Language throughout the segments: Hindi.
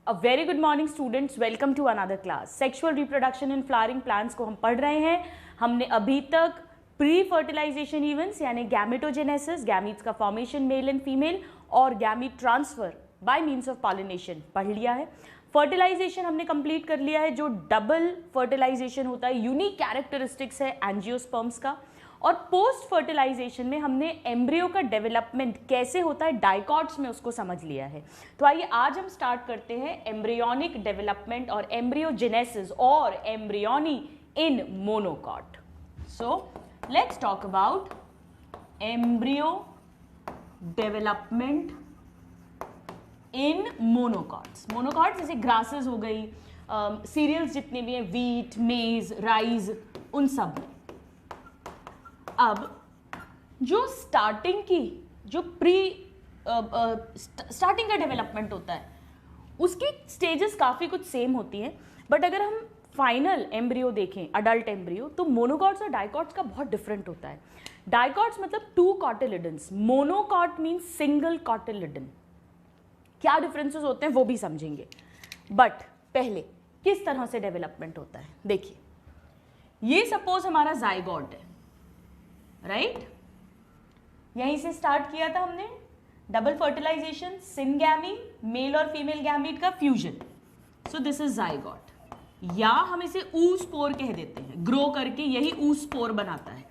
A very good morning students, welcome to another class. Sexual reproduction in flowering plants को हम पढ़ रहे हैं। हमने अभी तक प्री फर्टिलाइजेशन इवेंट्स यानी गैमेटोजेनेसिस, गैमीट्स का फॉर्मेशन मेल एंड फीमेल, और gamete transfer by means of pollination पढ़ लिया है। फर्टिलाइजेशन हमने कंप्लीट कर लिया है, जो डबल फर्टिलाइजेशन होता है, यूनिक कैरेक्टरिस्टिक्स है एंजियोस्पर्म्स का। और पोस्ट फर्टिलाइजेशन में हमने एम्ब्रियो का डेवलपमेंट कैसे होता है डाइकॉट्स में, उसको समझ लिया है। तो आइए आज हम स्टार्ट करते हैं एम्ब्रियोनिक डेवलपमेंट और एम्ब्रियोजेनेसिस और embryony in monocot. So let's talk about embryo development in monocots. Monocots जैसे ग्रासेस हो गई, सीरियल्स जितने भी हैं, वीट, मेज, राइस, उन सब में। अब जो स्टार्टिंग की जो स्टार्टिंग का डेवलपमेंट होता है, उसकी स्टेजेस काफ़ी कुछ सेम होती हैं, बट अगर हम फाइनल एम्ब्रियो देखें, अडल्ट एम्ब्रियो, तो मोनोकॉट्स और डाइकॉट्स का बहुत डिफरेंट होता है। डाइकॉट्स मतलब 2 cotyledons, monocot means single cotyledon. क्या डिफरेंसेस होते हैं वो भी समझेंगे, बट पहले किस तरह से डेवलपमेंट होता है देखिए। ये सपोज हमारा जाइगोट है, राइट? यहीं से स्टार्ट किया था हमने डबल फर्टिलाइजेशन, सिनगैमी, मेल और फीमेल गैमीट का fusion. So this is zygote, या हम इसे oospore कह देते हैं। ग्रो करके यही oospore बनाता है,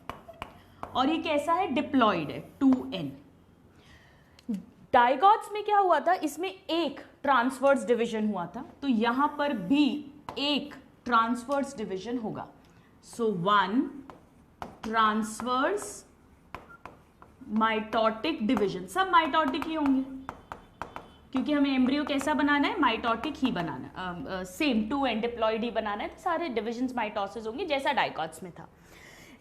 और ये कैसा है? डिप्लॉइड है, 2n। डाइगॉट्स में क्या हुआ था? इसमें एक ट्रांसवर्स डिवीजन हुआ था, तो यहां पर भी एक ट्रांसवर्स डिवीजन होगा। सो 1 ट्रांसवर्स माइटोटिक डिवीजन। सब माइटोटिक ही होंगे क्योंकि हमें एम्ब्रियो कैसा बनाना है? माइटोटिक ही बनाना, सेम 2n डिप्लॉइड ही बनाना है, तो सारे डिविजन्स माइटोसिस होंगे जैसा डाइकॉट्स में था।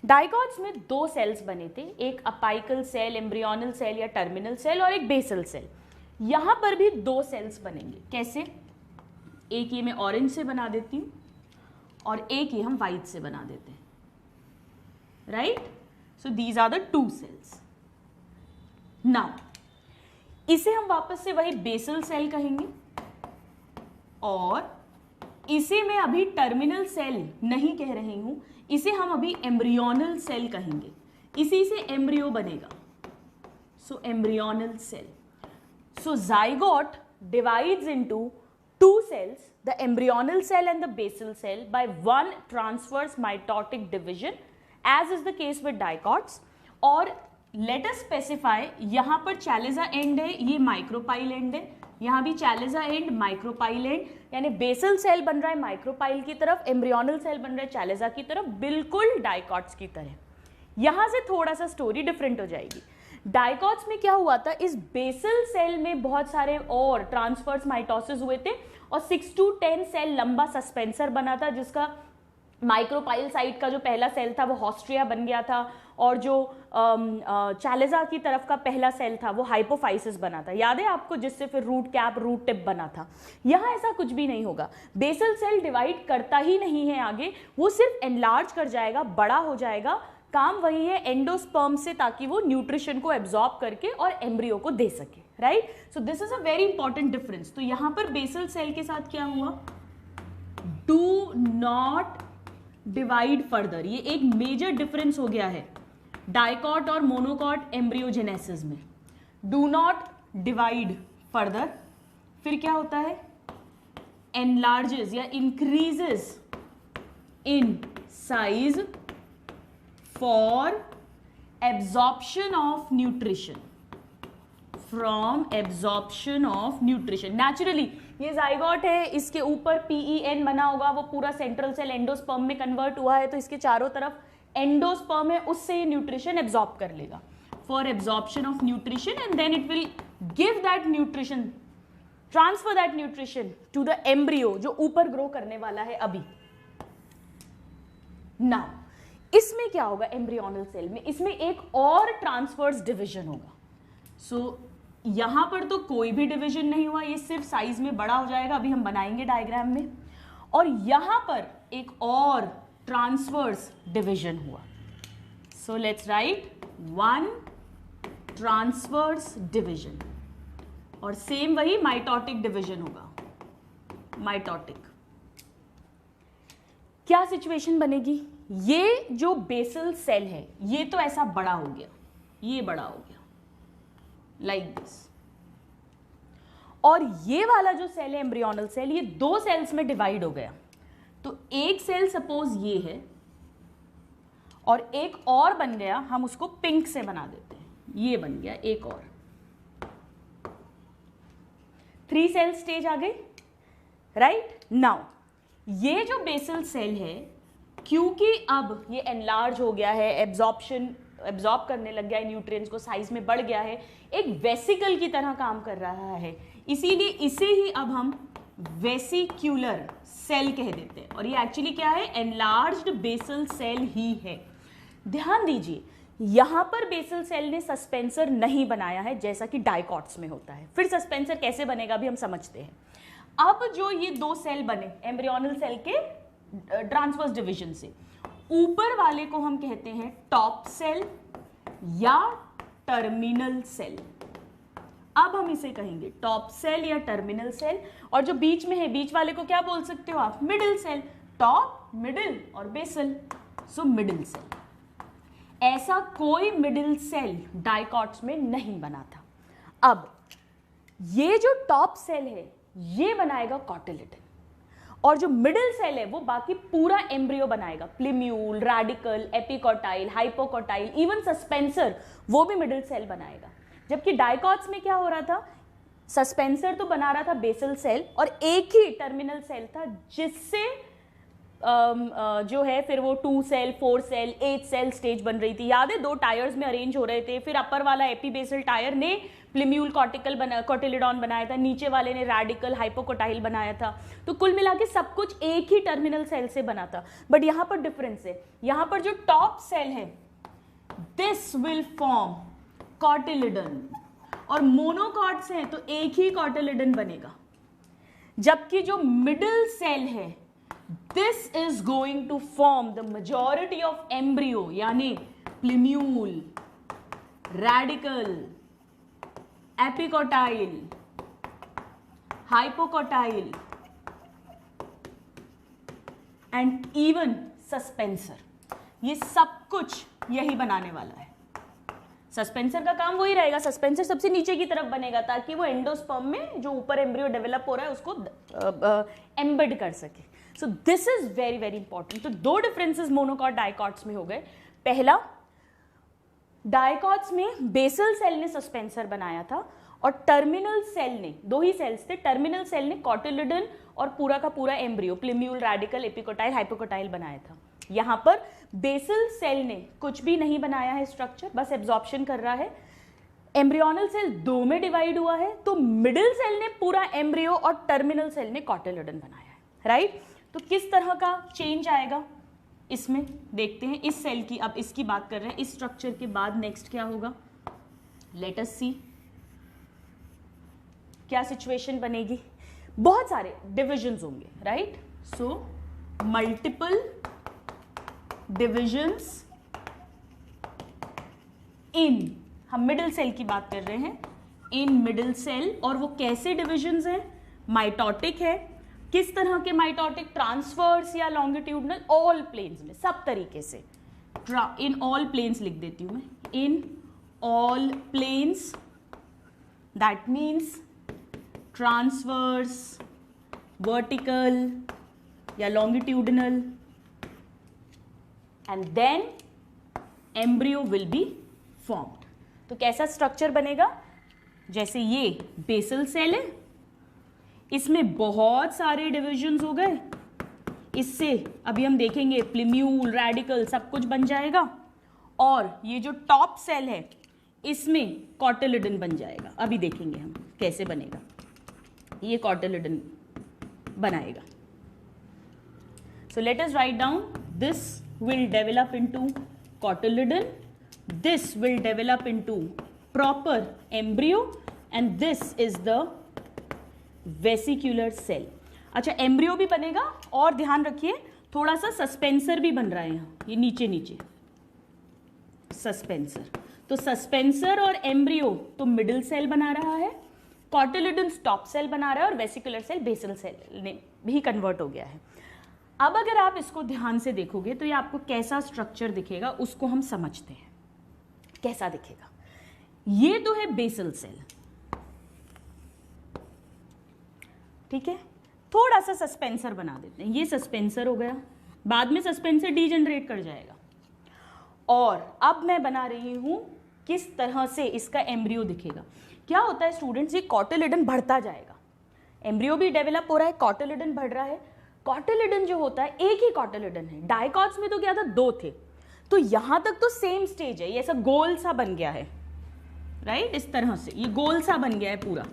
डाइकॉट्स में 2 सेल्स बने थे, एक अपाइकल सेल, एम्ब्रियोनल सेल या टर्मिनल सेल, और एक बेसल सेल। यहां पर भी 2 सेल्स बनेंगे। कैसे? एक ये मैं ऑरेंज से बना देती हूं और एक ये हम व्हाइट से बना देते हैं, right? So these are the 2 cells. Now इसे हम वापस से वही बेसल सेल कहेंगे, और इसे मैं अभी टर्मिनल सेल नहीं कह रही हूं, इसे हम अभी एम्ब्रियोनल सेल कहेंगे। इसी से एम्ब्रियो बनेगा। So embryonal cell. So zygote divides into 2 cells, the embryonal cell and the basal cell, by 1 transverse mitotic division, as is the case with dicots. और let us specify, यहां पर चैलेजा एंड है, ये माइक्रोपाइल एंड है, यहां भी चैलेजा एंड, माइक्रोपाइल एंड, यानी बेसल सेल बन रहा है माइक्रोपाइल की तरफ, एम्ब्रियोनल सेल बन रहा है चैलेजा की तरफ, बिल्कुल डाइकॉट्स की तरह। यहां से थोड़ा सा स्टोरी डिफरेंट हो जाएगी। डाइकॉट्स में क्या हुआ था? इस बेसल सेल में बहुत सारे और ट्रांसफर्स माइटोसिस हुए थे, और 6 to 10 सेल लंबा सस्पेंसर बना था, जिसका माइक्रोपाइल साइड का जो पहला सेल था वो हॉस्ट्रिया बन गया था, और जो चैलेजा की तरफ का पहला सेल था वो हाइपोफाइसिस बना था। याद है आपको? जिससे फिर रूट कैप, रूट टिप बना था। यहाँ ऐसा कुछ भी नहीं होगा। बेसल सेल डिवाइड करता ही नहीं है आगे, वो सिर्फ एनलार्ज कर जाएगा, बड़ा हो जाएगा। काम वही है एंडोस्पर्म से, ताकि वो न्यूट्रिशन को एब्जॉर्ब करके और एम्ब्रियो को दे सके, right? So this is a very important difference. तो यहां पर बेसल सेल के साथ क्या हुआ? Do not divide further. ये एक मेजर डिफरेंस हो गया है डाइकॉट और मोनोकॉट एम्ब्रियोजेनेसिस में। Do not divide further. फिर क्या होता है? एनलार्जेस या increases in size for absorption of nutrition, from absorption of nutrition. Naturally ये जाइगोट है, इसके ऊपर PEN बना होगा, वो पूरा सेंट्रल सेल एंडोस्पर्म में कन्वर्ट हुआ है, तो इसके चारों तरफ एंडोस्पर्म है, उससे ये न्यूट्रिशन एब्जॉर्ब कर लेगा for absorption of nutrition, and then it will give that nutrition, transfer that nutrition to the embryo जो ऊपर ग्रो करने वाला है अभी। नाउ इसमें क्या होगा? एम्ब्रियोनल सेल में इसमें एक और ट्रांसफर्स डिवीजन होगा। सो यहां पर तो कोई भी डिवीजन नहीं हुआ, ये सिर्फ साइज में बड़ा हो जाएगा, अभी हम बनाएंगे डायग्राम में। और यहां पर एक और ट्रांसवर्स डिवीजन हुआ। So let's write 1 transverse division, और सेम वही माइटोटिक डिवीजन होगा। माइटोटिक। क्या सिचुएशन बनेगी? ये जो बेसल सेल है ये तो ऐसा बड़ा हो गया, ये बड़ा हो गया लाइक दिस, और ये वाला जो सेल है एम्ब्रियोनल सेल, ये दो सेल्स में डिवाइड हो गया। तो एक सेल सपोज ये है और एक और बन गया, हम उसको पिंक से बना देते हैं, ये बन गया एक और, 3 सेल स्टेज आ गई, राइट। नाउ ये जो बेसल सेल है, क्योंकि अब ये एनलार्ज हो गया है, एब्जॉर्ब करने लग गया है न्यूट्रिएंट्स को, साइज में बढ़ गया है, एक वेसिकल की तरह काम कर रहा है, इसीलिए इसे ही अब हम वेसिक्यूलर सेल कह देते हैं। और ये एक्चुअली क्या है? एनलार्ज्ड बेसल सेल ही है। ध्यान दीजिए, यहां पर बेसल सेल ने सस्पेंसर नहीं बनाया है जैसा कि डाइकॉट्स में होता है। फिर सस्पेंसर कैसे बनेगा भी हम समझते हैं। अब जो ये दो सेल बने एम्ब्रियोनल सेल के ट्रांसवर्स डिवीजन से, ऊपर वाले को हम कहते हैं टॉप सेल या टर्मिनल सेल। अब हम इसे कहेंगे टॉप सेल या टर्मिनल सेल, और जो बीच में है, बीच वाले को क्या बोल सकते हो आप? Middle cell. टॉप, मिडिल और बेसल, सो मिडिल सेल। ऐसा कोई मिडिल सेल डाइकॉट्स में नहीं बना था। अब ये जो टॉप सेल है ये बनाएगा कॉटिलिडन, और जो मिडिल सेल है वो बाकी पूरा एम्ब्रियो बनाएगा, plumule, radicle, epicotyl, hypocotyl, even suspensor, वो भी मिडिल सेल बनाएगा। जबकि डाइकॉट्स में क्या हो रहा था? सस्पेंसर तो बना रहा था बेसल सेल, और एक ही टर्मिनल सेल था जिससे जो है फिर वो 2 सेल, 4 सेल, 8 सेल स्टेज बन रही थी। याद है, 2 टायर्स में अरेंज हो रहे थे। फिर अपर वाला एपीबेसल टायर ने प्लिम्यूल कॉटिलिडॉन बनाया था, नीचे वाले ने रेडिकल हाइपोकोटाइल बनाया था। तो कुल मिला के सब कुछ एक ही टर्मिनल सेल से बना था। बट यहां पर डिफरेंस है, यहां पर जो टॉप सेल है दिस विल फॉर्म कॉटिलिडन, और मोनोकॉट्स हैं तो एक ही कॉटिलिडन बनेगा। जबकि जो मिडिल सेल है this is going to form the majority of embryo, यानी plumule, radicle, epicotyl, hypocotyl and even suspensor. ये सब कुछ यही बनाने वाला है। सस्पेंसर का काम वही रहेगा, सस्पेंसर सबसे नीचे की तरफ बनेगा ताकि वो एंडोस्पर्म में जो ऊपर एम्ब्रियो डेवलप हो रहा है उसको एम्बेड कर सके। सो this is very very important. तो 2 डिफरेंसेस मोनोकॉट डाइकॉट्स में हो गए। पहला, डाइकॉट्स में बेसल सेल ने सस्पेंसर बनाया था और टर्मिनल सेल ने, 2 ही सेल्स थे, टर्मिनल सेल ने कॉटिलिडन और पूरा का पूरा एम्ब्रियो, प्लिम्यूल, रेडिकल, एपिकोटाइल, हाइपोकोटाइल बनाया था। यहां पर बेसल सेल ने कुछ भी नहीं बनाया है स्ट्रक्चर, बस एब्जॉर्प्शन कर रहा है। एम्ब्रियोनल सेल 2 में डिवाइड हुआ है, तो मिडिल सेल ने पूरा एम्ब्रियो और टर्मिनल सेल ने कॉटिलिडन बनाया है, राइट। तो किस तरह का चेंज आएगा इसमें देखते हैं। इस सेल की, अब इसकी बात कर रहे हैं, इस स्ट्रक्चर के बाद नेक्स्ट क्या होगा, लेट अस सी क्या सिचुएशन बनेगी। बहुत सारे डिविजन्स होंगे, राइट। सो मल्टीपल डिविजन्स इन, हम मिडिल सेल की बात कर रहे हैं, इन मिडिल सेल। और वो कैसे डिविजन्स हैं? माइटोटिक है। किस तरह के माइटोटिक? ट्रांसवर्स या लॉन्गिट्यूडनल? ऑल प्लेन्स में, सब तरीके से। इन ऑल प्लेन्स लिख देती हूं मैं, in all planes, that means transverse, vertical या longitudinal, and then embryo will be formed. तो कैसा स्ट्रक्चर बनेगा? जैसे ये बेसल सेल है, इसमें बहुत सारे डिविजन्स हो गए, इससे अभी हम देखेंगे प्लिम्यूल, रेडिकल सब कुछ बन जाएगा। और ये जो टॉप सेल है इसमें कॉटिलिडन बन जाएगा। अभी देखेंगे हम कैसे बनेगा, ये कॉटिलिडन बनाएगा। सो let us write down, this will develop into cotyledon, this will develop into proper embryo, and this is the vesicular cell. अच्छा, एम्ब्रियो भी बनेगा, और ध्यान रखिए थोड़ा सा सस्पेंसर भी बन रहा है यहाँ, ये नीचे नीचे सस्पेंसर। तो सस्पेंसर और एम्ब्रियो तो मिडिल सेल बना रहा है, कॉटिलिडन स्टॉप सेल बना रहा है और वेसिकुलर सेल बेसल सेल में भी कन्वर्ट हो गया है। अब अगर आप इसको ध्यान से देखोगे तो ये आपको कैसा स्ट्रक्चर दिखेगा उसको हम समझते हैं। कैसा दिखेगा, ये तो है बेसल सेल, ठीक है। थोड़ा सा सस्पेंसर बना देते हैं, ये सस्पेंसर हो गया, बाद में सस्पेंसर डीजनरेट कर जाएगा। और अब मैं बना रही हूं किस तरह से इसका एम्ब्रियो दिखेगा। क्या होता है स्टूडेंट्स, ये कॉटिलिडन बढ़ता जाएगा, एम्ब्रियो भी डेवलप हो रहा है, कॉटिलिडन बढ़ रहा है। कॉटिलिडन जो होता है एक ही कॉटिलिडन है, डाइकॉट्स में तो क्या था, 2 थे, तो यहां तक तो सेम स्टेज है, ये ऐसा गोल सा बन गया है, राइट, इस तरह से ये गोल सा बन गया है पूरा।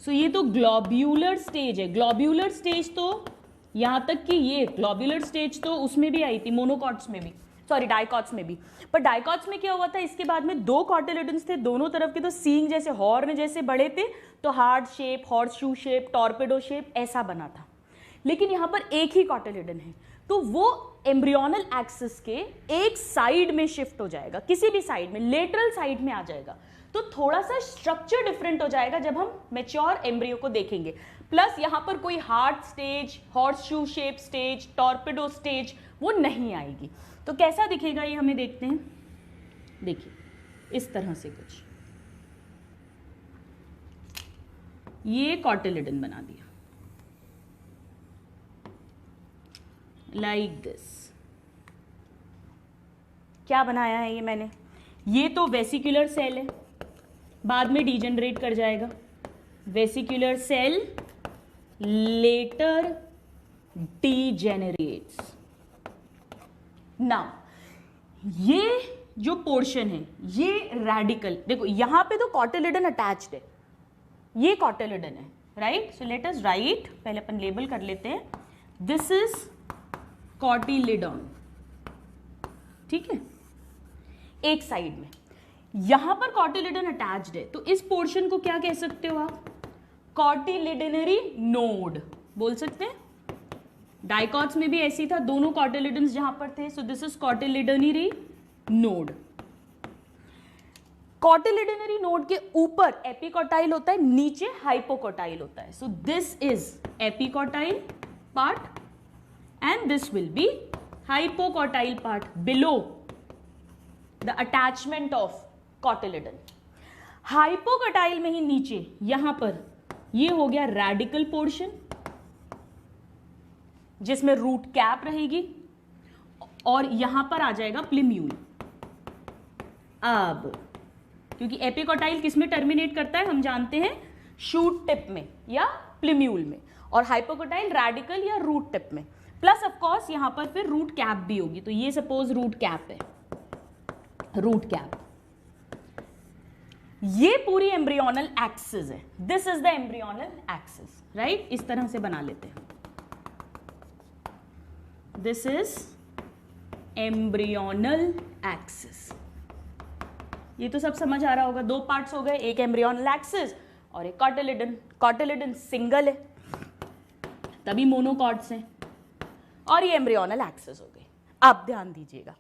सो ये तो ग्लोब्यूलर स्टेज है। ग्लोब्यूलर स्टेज तो यहां तक कि ये ग्लोब्यूलर स्टेज तो उसमें भी आई थी, मोनोकॉट्स में भी, सॉरी डाइकॉट्स में भी। पर डाइकॉट्स में क्या हुआ था, इसके बाद में 2 कॉटिलिडन्स थे, दोनों तरफ के तो सींग जैसे हॉर्न जैसे बड़े थे, तो heart shape, horse shoe shape, torpedo shape ऐसा बना था। लेकिन यहां पर एक ही कॉटिलिडन है, तो वो एम्ब्रियोनल एक्सिस के एक साइड में शिफ्ट हो जाएगा, किसी भी साइड में, लेटरल साइड में आ जाएगा। तो थोड़ा सा स्ट्रक्चर डिफरेंट हो जाएगा जब हम मैच्योर एम्ब्रियो को देखेंगे। प्लस यहां पर कोई heart stage, horse shoe shape stage, torpedo stage वो नहीं आएगी। तो कैसा दिखेगा ये हमें देखते हैं। देखिए इस तरह से कुछ, ये कॉटिलिडन बना दिया लाइक दिस। क्या बनाया है ये मैंने, ये तो वेसिकुलर सेल है, बाद में डीजनरेट कर जाएगा, vesicular cell later degenerates. Now ये जो पोर्शन है ये रेडिकल, देखो यहां पे तो कॉटिलिडन अटैच्ड है, ये कॉटिलिडन है, राइट। सो लेट अस राइट, पहले अपन लेबल कर लेते हैं, दिस इज कॉटिलिडन, ठीक है, एक साइड में। यहां पर कॉटिलिडन अटैच्ड है, तो इस पोर्शन को क्या कह सकते हो आप, कॉटिलिडनरी नोड बोल सकते हैं। डाइकॉट्स में भी ऐसी था, दोनों कॉटिलिडन्स जहां पर थे, so this is cotyledonary node. Cotyledonary node के ऊपर एपिकोटाइल होता है, नीचे हाइपोकोटाइल होता है। So this is epicotyl part and this will be hypocotyle part below the attachment of cotyledon. Hypocotyl में ही नीचे यहां पर ये हो गया रेडिकल पोर्शन जिसमें रूट कैप रहेगी और यहां पर आ जाएगा प्लिम्यूल। अब क्योंकि एपिकोटाइल किसमें टर्मिनेट करता है हम जानते हैं, शूट टिप में या प्लिम्यूल में, और हाइपोकोटाइल रेडिकल या रूट टिप में। प्लस ऑफ कोर्स यहां पर फिर रूट कैप भी होगी, तो ये सपोज रूट कैप है, रूट कैप, ये पूरी एम्ब्रियोनल एक्सिस है, this is the embryonal axis, right. इस तरह से बना लेते हैं, दिस इज एम्ब्रियोनल एक्सिस। ये तो सब समझ आ रहा होगा, 2 पार्ट्स हो गए, एक एम्ब्रियोनल एक्सिस और एक कॉटिलिडन। कॉटिलिडन सिंगल है तभी मोनोकॉट्स हैं, और ये एम्ब्रियोनल एक्सिस हो गई। अब ध्यान दीजिएगा,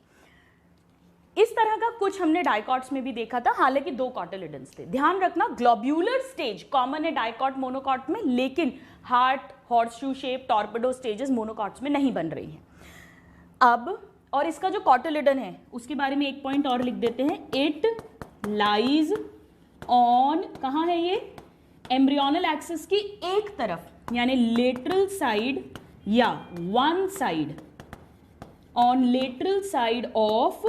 इस तरह का कुछ हमने डाइकॉट्स में भी देखा था, हालांकि 2 कॉटिलिडन्स थे। ध्यान रखना ग्लोब्यूलर स्टेज कॉमन है डाइकॉट मोनोकॉट में, लेकिन heart, horseshoe shape, torpedo stages monocots में नहीं बन रही हैं। अब और इसका जो कॉटिलिडन है उसके बारे में एक पॉइंट और लिख देते हैं, इट लाइज ऑन, कहाँ है ये, एम्ब्रियोनल एक्सिस की एक तरफ, यानी लेटरल साइड या one side, on lateral side of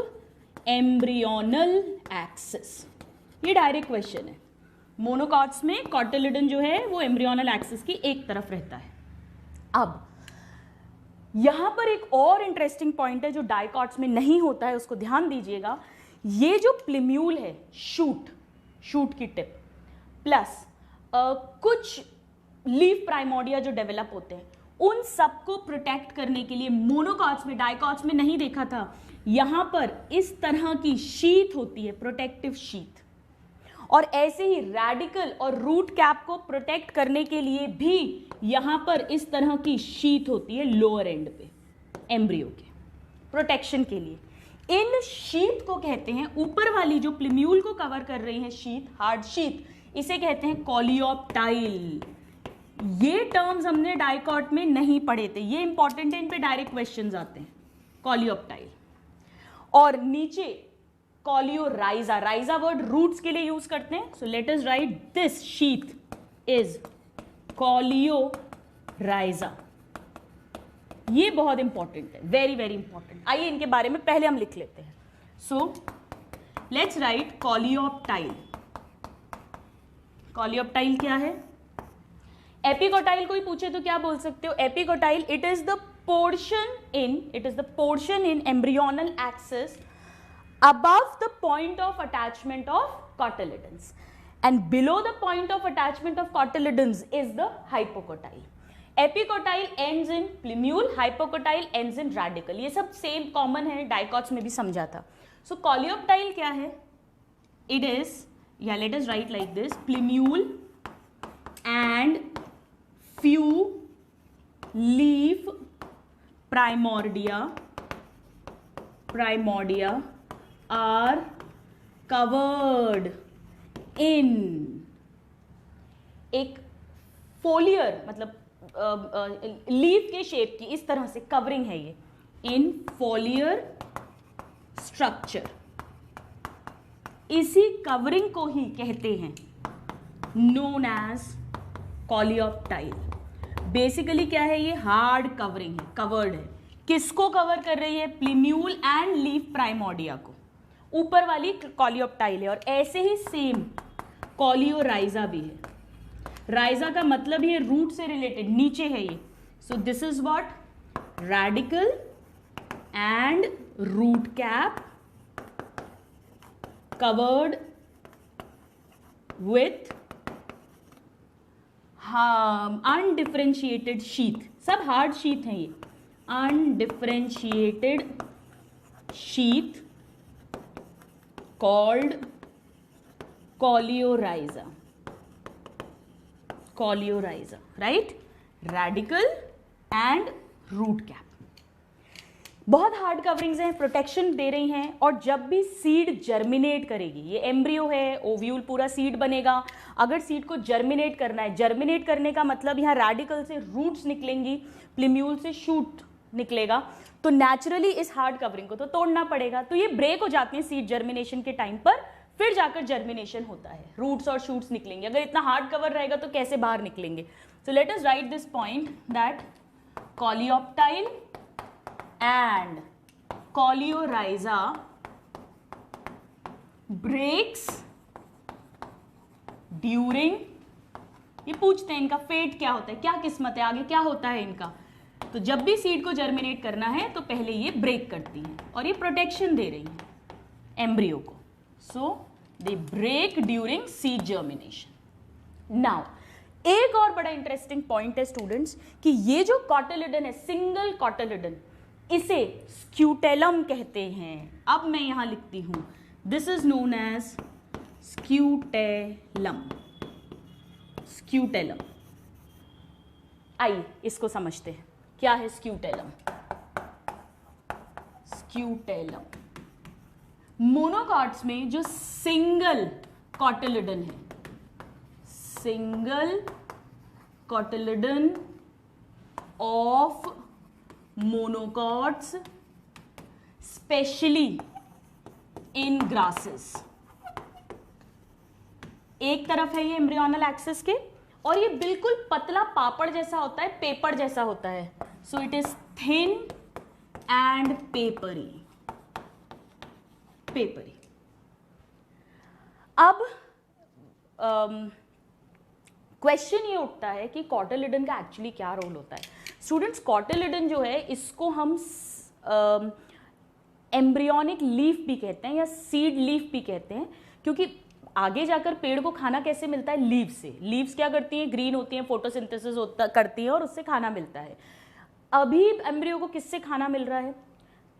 embryonal axis. ये डायरेक्ट क्वेश्चन है। मोनोकॉट्स में कॉटिलिडन जो है वो एम्ब्रियोनल एक्सिस की एक तरफ रहता है। अब यहां पर एक और इंटरेस्टिंग पॉइंट है जो डाइकॉट्स में नहीं होता है, उसको ध्यान दीजिएगा। ये जो प्लिम्यूल है, शूट की टिप, प्लस कुछ लीफ प्राइमोर्डिया जो डेवलप होते हैं, उन सबको प्रोटेक्ट करने के लिए मोनोकॉट्स में, डाइकॉट्स में नहीं देखा था, यहां पर इस तरह की शीथ होती है, प्रोटेक्टिव शीथ। और ऐसे ही रेडिकल और रूट कैप को प्रोटेक्ट करने के लिए भी यहां पर इस तरह की शीथ होती है लोअर एंड पे, एम्ब्रियो के प्रोटेक्शन के लिए। इन शीथ को कहते हैं, ऊपर वाली जो प्लिम्यूल को कवर कर रही है शीथ, हार्ड शीथ, इसे कहते हैं कॉलियोप्टाइल। ये टर्म्स हमने डाइकॉट में नहीं पढ़े थे, ये इंपॉर्टेंट है, इन पे डायरेक्ट क्वेश्चंस आते हैं। कॉलियोप्टाइल। और नीचे कॉलियोराइजा, राइजा वर्ड रूट्स के लिए यूज करते हैं, so let us write this sheath is coleorhiza. ये बहुत इंपॉर्टेंट है, वेरी वेरी इंपॉर्टेंट। आइए इनके बारे में पहले हम लिख लेते हैं। So let's write coleoptile. Coleoptile क्या है? एपिकोटाइल कोई पूछे तो क्या बोल सकते हो? Epicotyl, it is the portion in embryonal axis above the point of attachment of cotyledons, and below the point of attachment of cotyledons is the hypocotyle. Epicotyle ends in plumule, hypocotyle ends in radicle. ये सब सेम कॉमन है, डाइकॉट्स में भी समझा था। सो कॉलियोप्टाइल क्या है? इट इज, या late us right like this, plumule and few leaf primordia are covered in एक फोलियर, मतलब लीफ के शेप की इस तरह से कवरिंग है ये, इन फोलियर स्ट्रक्चर। इसी कवरिंग को ही कहते हैं नोन एज कॉलियोप्टाइल। बेसिकली क्या है? ये हार्ड कवरिंग है, कवर्ड है। किसको कवर कर रही है? प्लिम्यूल एंड लीफ प्राइमोर्डिया को, ऊपर वाली कॉलियोप्टाइल है। और ऐसे ही सेम कॉलियोराइजा भी है। राइजा का मतलब ये रूट से रिलेटेड, नीचे है ये। So this is what? Radicle and root cap covered with undifferentiated sheath. सब हार्ड शीथ हैं ये। Undifferentiated sheath called coleorhiza. Coleorhiza, right? Radicle and root cap. बहुत हार्ड कवरिंग्स हैं, प्रोटेक्शन दे रही हैं। और जब भी सीड जर्मिनेट करेगी, ये एम्ब्रियो है, ओव्यूल पूरा सीड बनेगा। अगर सीड को जर्मिनेट करना है, जर्मिनेट करने का मतलब यहाँ रैडिकल से रूट्स निकलेंगी, प्लिम्यूल से शूट निकलेगा, तो नेचुरली इस हार्ड कवरिंग को तो तोड़ना पड़ेगा। तो ये ब्रेक हो जाती है सीड जर्मिनेशन के टाइम पर, फिर जाकर जर्मिनेशन होता है, रूट्स और शूट्स निकलेंगे। अगर इतना हार्ड कवर रहेगा तो कैसे बाहर निकलेंगे? सो let us write this point that coleoptile and कॉलियोराइजा breaks during, ये पूछते हैं इनका फेट क्या होता है, क्या किस्मत है, आगे क्या होता है इनका। तो जब भी सीड को जर्मिनेट करना है तो पहले ये ब्रेक करती हैं और ये प्रोटेक्शन दे रही हैं एम्ब्रियो को। So they break during seed germination. Now एक और बड़ा इंटरेस्टिंग पॉइंट है स्टूडेंट्स कि ये जो कॉटिलिडन है, सिंगल कॉटिलिडन, इसे स्क्यूटेलम कहते हैं। अब मैं यहां लिखती हूं, this is known as scutellum. Scutellum, आइए इसको समझते हैं, क्या है स्क्यूटेलम? स्क्यूटेलम मोनोकॉट्स में जो सिंगल कॉटिलिडन है, single cotyledon of monocots, specially in grasses. एक तरफ है ये एम्ब्रियोनल एक्सिस के, और ये बिल्कुल पतला पापड़ जैसा होता है, पेपर जैसा होता है। So it is thin and peppery. Peppery. अब क्वेश्चन ये उठता है कि कॉटिलिडन का एक्चुअली क्या रोल होता है। स्टूडेंट्स, कॉटिलिडन जो है इसको हम एम्ब्रियोनिक लीफ भी कहते हैं या सीड लीफ भी कहते हैं, क्योंकि आगे जाकर पेड़ को खाना कैसे मिलता है? लीव से। लीव्स क्या करती हैं? ग्रीन होती हैं, फोटोसिंथेसिस करती हैं और उससे खाना मिलता है। अभी एम्ब्रियो को किससे खाना मिल रहा है?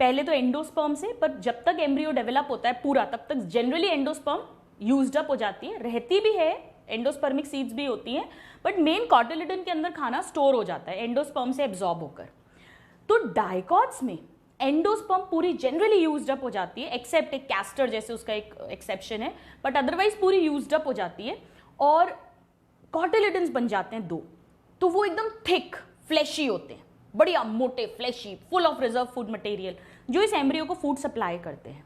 पहले तो एंडोस्पर्म से, पर जब तक एम्ब्रियो डेवलप होता है पूरा, तब तक जनरली एंडोस्पर्म यूज्ड अप हो जाती है, रहती भी है, एंडोस्पर्मिक सीड्स भी होती हैं, बट मेन कॉटिलिडन के अंदर खाना स्टोर हो जाता है एंडोस्पर्म से एब्जॉर्ब होकर। तो डाइकॉट्स में एंडोस्पर्म पूरी जनरली यूज्ड अप हो जाती है, एक्सेप्ट एक कैस्टर जैसे उसका एक एक्सेप्शन है, बट अदरवाइज पूरी यूज्ड अप हो जाती है। और कॉटिलिडन्स बन जाते हैं 2, तो वो एकदम थिक फ्लैशी होते हैं, बढ़िया मोटे fleshy, full of reserve food material, जो इस एम्ब्रियो को फूड सप्लाई करते हैं।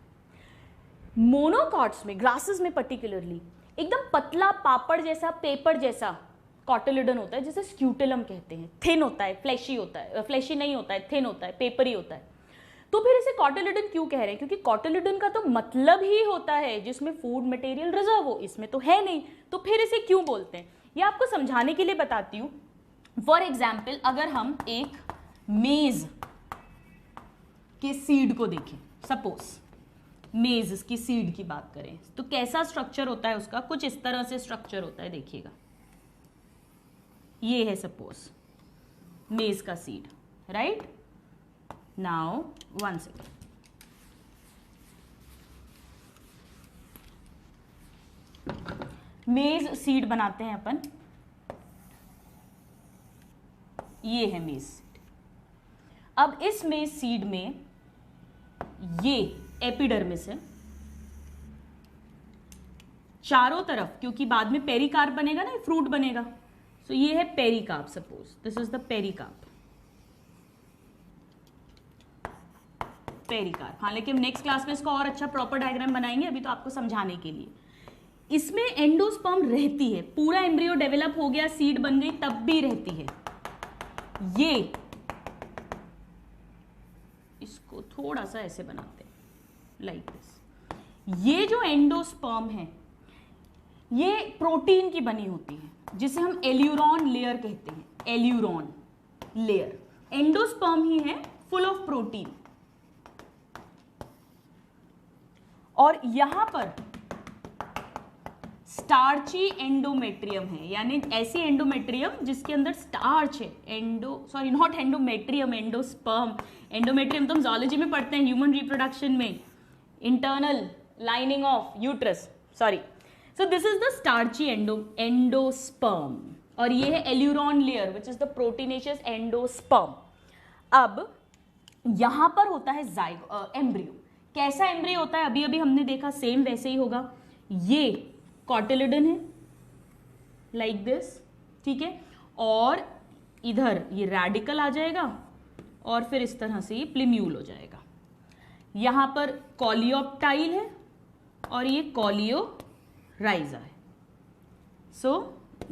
मोनोकॉट्स में, ग्रासेस में पर्टिकुलरली, एकदम पतला पापड़ जैसा, पेपर जैसा कॉटिलिडन होता है, जिसे स्क्यूटेलम कहते हैं। थिन होता है, फ्लैशी होता है, फ्लैशी नहीं होता है, थिन होता है, पेपरी होता है। तो फिर इसे कॉटिलिडन क्यों कह रहे हैं? क्योंकि कॉटिलिडन का तो मतलब ही होता है जिसमें फूड मटेरियल रिजर्व हो, इसमें तो है नहीं, तो फिर इसे क्यों बोलते हैं? ये आपको समझाने के लिए बताती हूँ। फॉर एग्जाम्पल, अगर हम एक मेज के सीड को देखें, सपोज मेज की सीड की बात करें, तो कैसा स्ट्रक्चर होता है उसका? कुछ इस तरह से स्ट्रक्चर होता है, देखिएगा, ये है सपोज मेज का seed, right? Now one second, मेज सीड बनाते हैं अपन, ये है मेज सीड। अब इस मेज सीड में ये एपिडर्मिस है, चारों तरफ, क्योंकि बाद में पेरिकार्प बनेगा ना, फ्रूट बनेगा, तो ये है pericarp, suppose this is the pericarp, pericarp. हाँ, लेकिन नेक्स्ट क्लास में इसको और अच्छा प्रॉपर डायग्राम बनाएंगे, अभी तो आपको समझाने के लिए। इसमें एंडोस्पर्म रहती है, पूरा एम्ब्रियो डेवलप हो गया, सीड बन गई, तब भी रहती है। ये इसको थोड़ा सा ऐसे बनाते हैं, लाइक दिस। ये जो एंडोस्पर्म है, ये प्रोटीन की बनी होती है, जिसे हम एल्यूरॉन लेयर कहते हैं, एल्यूरॉन लेयर। एंडोस्पर्म ही है, फुल ऑफ प्रोटीन। और यहां पर स्टार्ची एंडोमेट्रियम है, यानी ऐसी एंडोमेट्रियम जिसके अंदर स्टार्च है, नॉट एंडोमेट्रियम, एंडोस्पर्म। एंडोमेट्रियम तो हम ज़ूलॉजी में पढ़ते हैं, ह्यूमन रिप्रोडक्शन में, internal lining of uterus, sorry. So this is the starchy endosperm, और ये है aleurone layer which is the proteinaceous endosperm. अब यहां पर होता है एम्ब्रियो। कैसा एम्ब्रियो होता है? अभी अभी हमने देखा, सेम वैसे ही होगा। ये कॉटिलिडन है, लाइक दिस, ठीक है, और इधर ये रेडिकल आ जाएगा, और फिर इस तरह से ये प्लिम्यूल हो जाएगा। यहां पर कॉलियोप्टाइल है, और ये कॉलियोराइजा है। So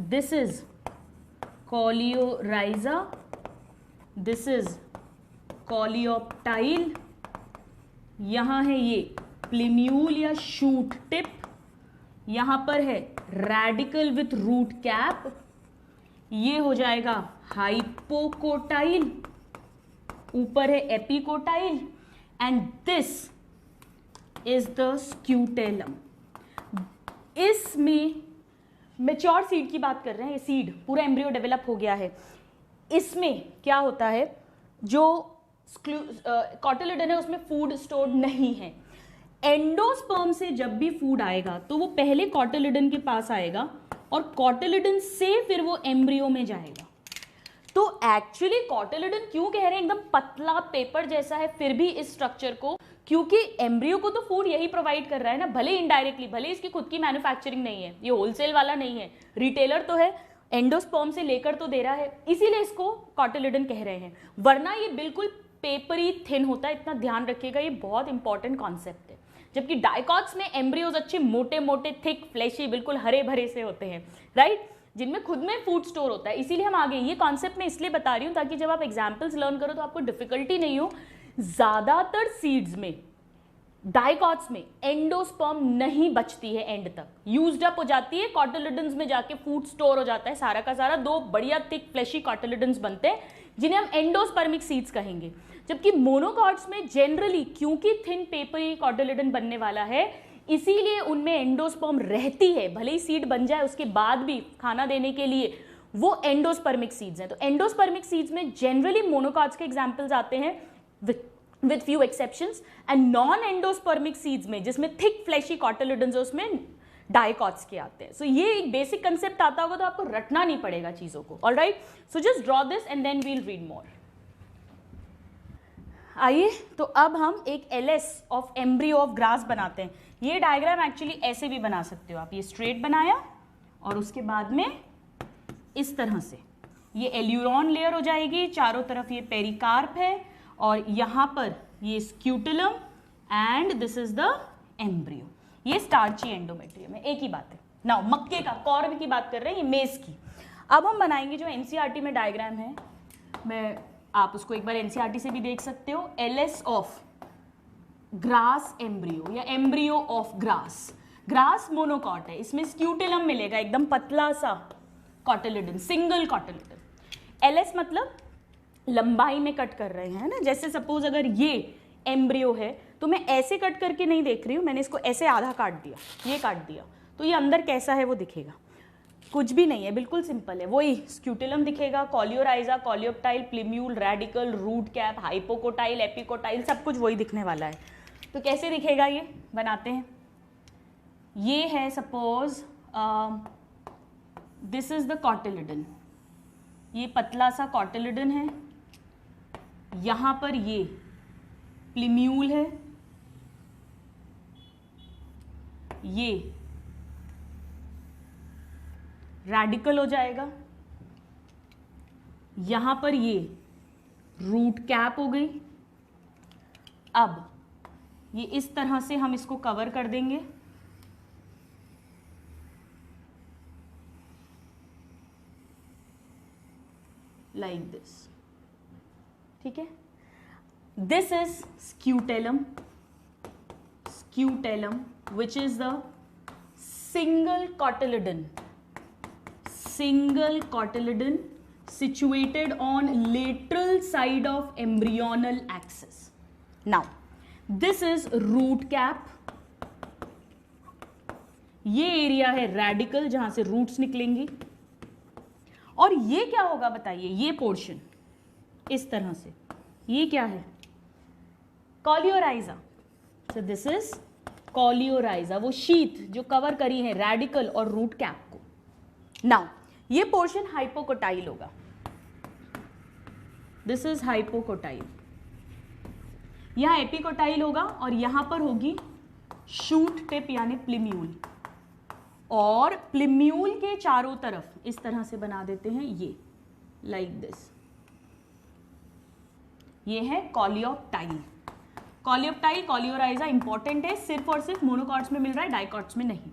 this is coleorhiza, this is coleoptile, यहां है ये प्लिम्यूल या शूट टिप, यहां पर है रेडिकल विथ रूट कैप, ये हो जाएगा हाइपोकोटाइल, ऊपर है epicotyl, and this is the scutellum. इसमें मैच्योर सीड की बात कर रहे हैं, ये सीड पूरा एम्ब्रियो डेवलप हो गया है। इसमें क्या होता है, जो कॉटिलिडन है उसमें फूड स्टोर्ड नहीं है। एंडोस्पर्म से जब भी फूड आएगा तो वो पहले कॉटिलिडन के पास आएगा, और कॉटिलिडन से फिर वो एम्ब्रियो में जाएगा। तो एक्चुअली कॉटिलिडन क्यों कह रहे हैं एकदम पतला पेपर जैसा है, फिर भी इस स्ट्रक्चर को, क्योंकि एम्ब्रियो को तो फूड यही प्रोवाइड कर रहा है ना, भले इनडायरेक्टली, भले इसकी खुद की मैन्युफैक्चरिंग नहीं है, ये होलसेल वाला नहीं है, रिटेलर तो है, एंडोस्पर्म से लेकर तो दे रहा है, इसीलिए इसको कॉटिलिडन कह रहे हैं। वरना ये बिल्कुल पेपरी थिन होता है, इतना ध्यान रखिएगा, ये बहुत इंपॉर्टेंट कॉन्सेप्ट है। जबकि डाइकॉट्स में एम्ब्रियोज अच्छे मोटे मोटे थिक फ्लैशी बिल्कुल हरे भरे से होते हैं, राइट, जिनमें खुद में फूड स्टोर होता है। इसीलिए हम आगे ये कॉन्सेप्ट मैं इसलिए बता रही हूँ ताकि जब आप एग्जाम्पल्स लर्न करो तो आपको डिफिकल्टी नहीं हो। ज्यादातर सीड्स में, डाइकॉट्स में एंडोस्पर्म नहीं बचती है, एंड तक यूज्ड अप हो जाती है, कॉटिलिडन्स में जाके फूड स्टोर हो जाता है सारा का सारा, 2 बढ़िया थिक फ्लैशी कॉटिलिडन्स बनते हैं जिन्हें हम एंडोस्पर्मिक सीड्स कहेंगे। जबकि मोनोकॉट्स में जनरली, क्योंकि थिन पेपरी कॉटिलिडन बनने वाला है, इसीलिए उनमें एंडोस्पर्म रहती है, भले ही सीड बन जाए उसके बाद भी खाना देने के लिए, वो एंडोस्पर्मिक सीड्स हैं। तो एंडोस्पर्मिक सीड्स में जनरली मोनोकॉट्स के एग्जाम्पल्स आते हैं with few exceptions, and non endospermic seeds में, जिसमें thick fleshy cotyledons है, उसमें डाइकॉट्स के आते हैं। सो ये एक बेसिक कंसेप्ट आता होगा तो आपको रटना नहीं पड़ेगा चीजों को। Alright, so just draw this and then we'll read more. आइए, तो अब हम एक LS of embryo of grass बनाते हैं। ये डायग्राम एक्चुअली ऐसे भी बना सकते हो आप, ये स्ट्रेट बनाया और उसके बाद में इस तरह से ये एल्यूरॉन लेयर हो जाएगी, चारों तरफ ये पेरिकार्प है और यहाँ पर ये scutellum and this is the embryo. ये स्टार्ची एंडोमेट्रियम है, एक ही बात है। नाउ मक्के का कॉर्न की बात कर रहे हैं, ये मेज की। अब हम बनाएंगे जो एनसीईआरटी में डायग्राम है, मैं आप उसको एक बार एनसीईआरटी से भी देख सकते हो, एलएस ऑफ ग्रास एम्ब्रियो या embryo of grass. Grass monocot है, इसमें स्क्यूटेलम मिलेगा, एकदम पतला सा कॉटिलिडन, सिंगल कॉटिलिडन। एलएस मतलब लंबाई में कट कर रहे हैं ना, जैसे सपोज अगर ये एम्ब्रियो है तो मैं ऐसे कट करके नहीं देख रही हूँ, मैंने इसको ऐसे आधा काट दिया, ये काट दिया, तो ये अंदर कैसा है वो दिखेगा, कुछ भी नहीं है, बिल्कुल सिंपल है। वही स्क्यूटेलम दिखेगा, coleorhiza, coleoptile, plumule, radicle, root cap, hypocotyl, epicotyl, सब कुछ वही दिखने वाला है। तो कैसे दिखेगा ये बनाते हैं। ये है suppose this is the cotyledon, ये पतला सा कॉटिलिडन है, यहां पर ये प्लिम्यूल है, ये रेडिकल हो जाएगा, यहां पर ये रूट कैप हो गई। अब ये इस तरह से हम इसको कवर कर देंगे, लाइक दिस, ठीक है। This is scutellum, scutellum which is the single cotyledon situated on lateral side of embryonal axis. Now this is root cap, ये एरिया है रेडिकल जहां से रूट्स निकलेंगी, और ये क्या होगा बताइए, ये पोर्शन इस तरह से, ये क्या है, कॉलियोराइजा। सो दिस इज कॉलियोराइजा, वो शीथ जो कवर करी है रेडिकल और रूट कैप को। नाउ ये पोर्शन हाइपोकोटाइल होगा, दिस इज हाइपोकोटाइल, यहां एपिकोटाइल होगा और यहां पर होगी शूट टिप यानी प्लिम्यूल, और प्लिम्यूल के चारों तरफ इस तरह से बना देते हैं ये, लाइक दिस, ये है कॉलियोप्टाइल। कॉलियोप्टाइल, कॉलियोराइजा इंपॉर्टेंट है, सिर्फ और सिर्फ मोनोकॉट्स में मिल रहा है, डाइकॉट्स में नहीं।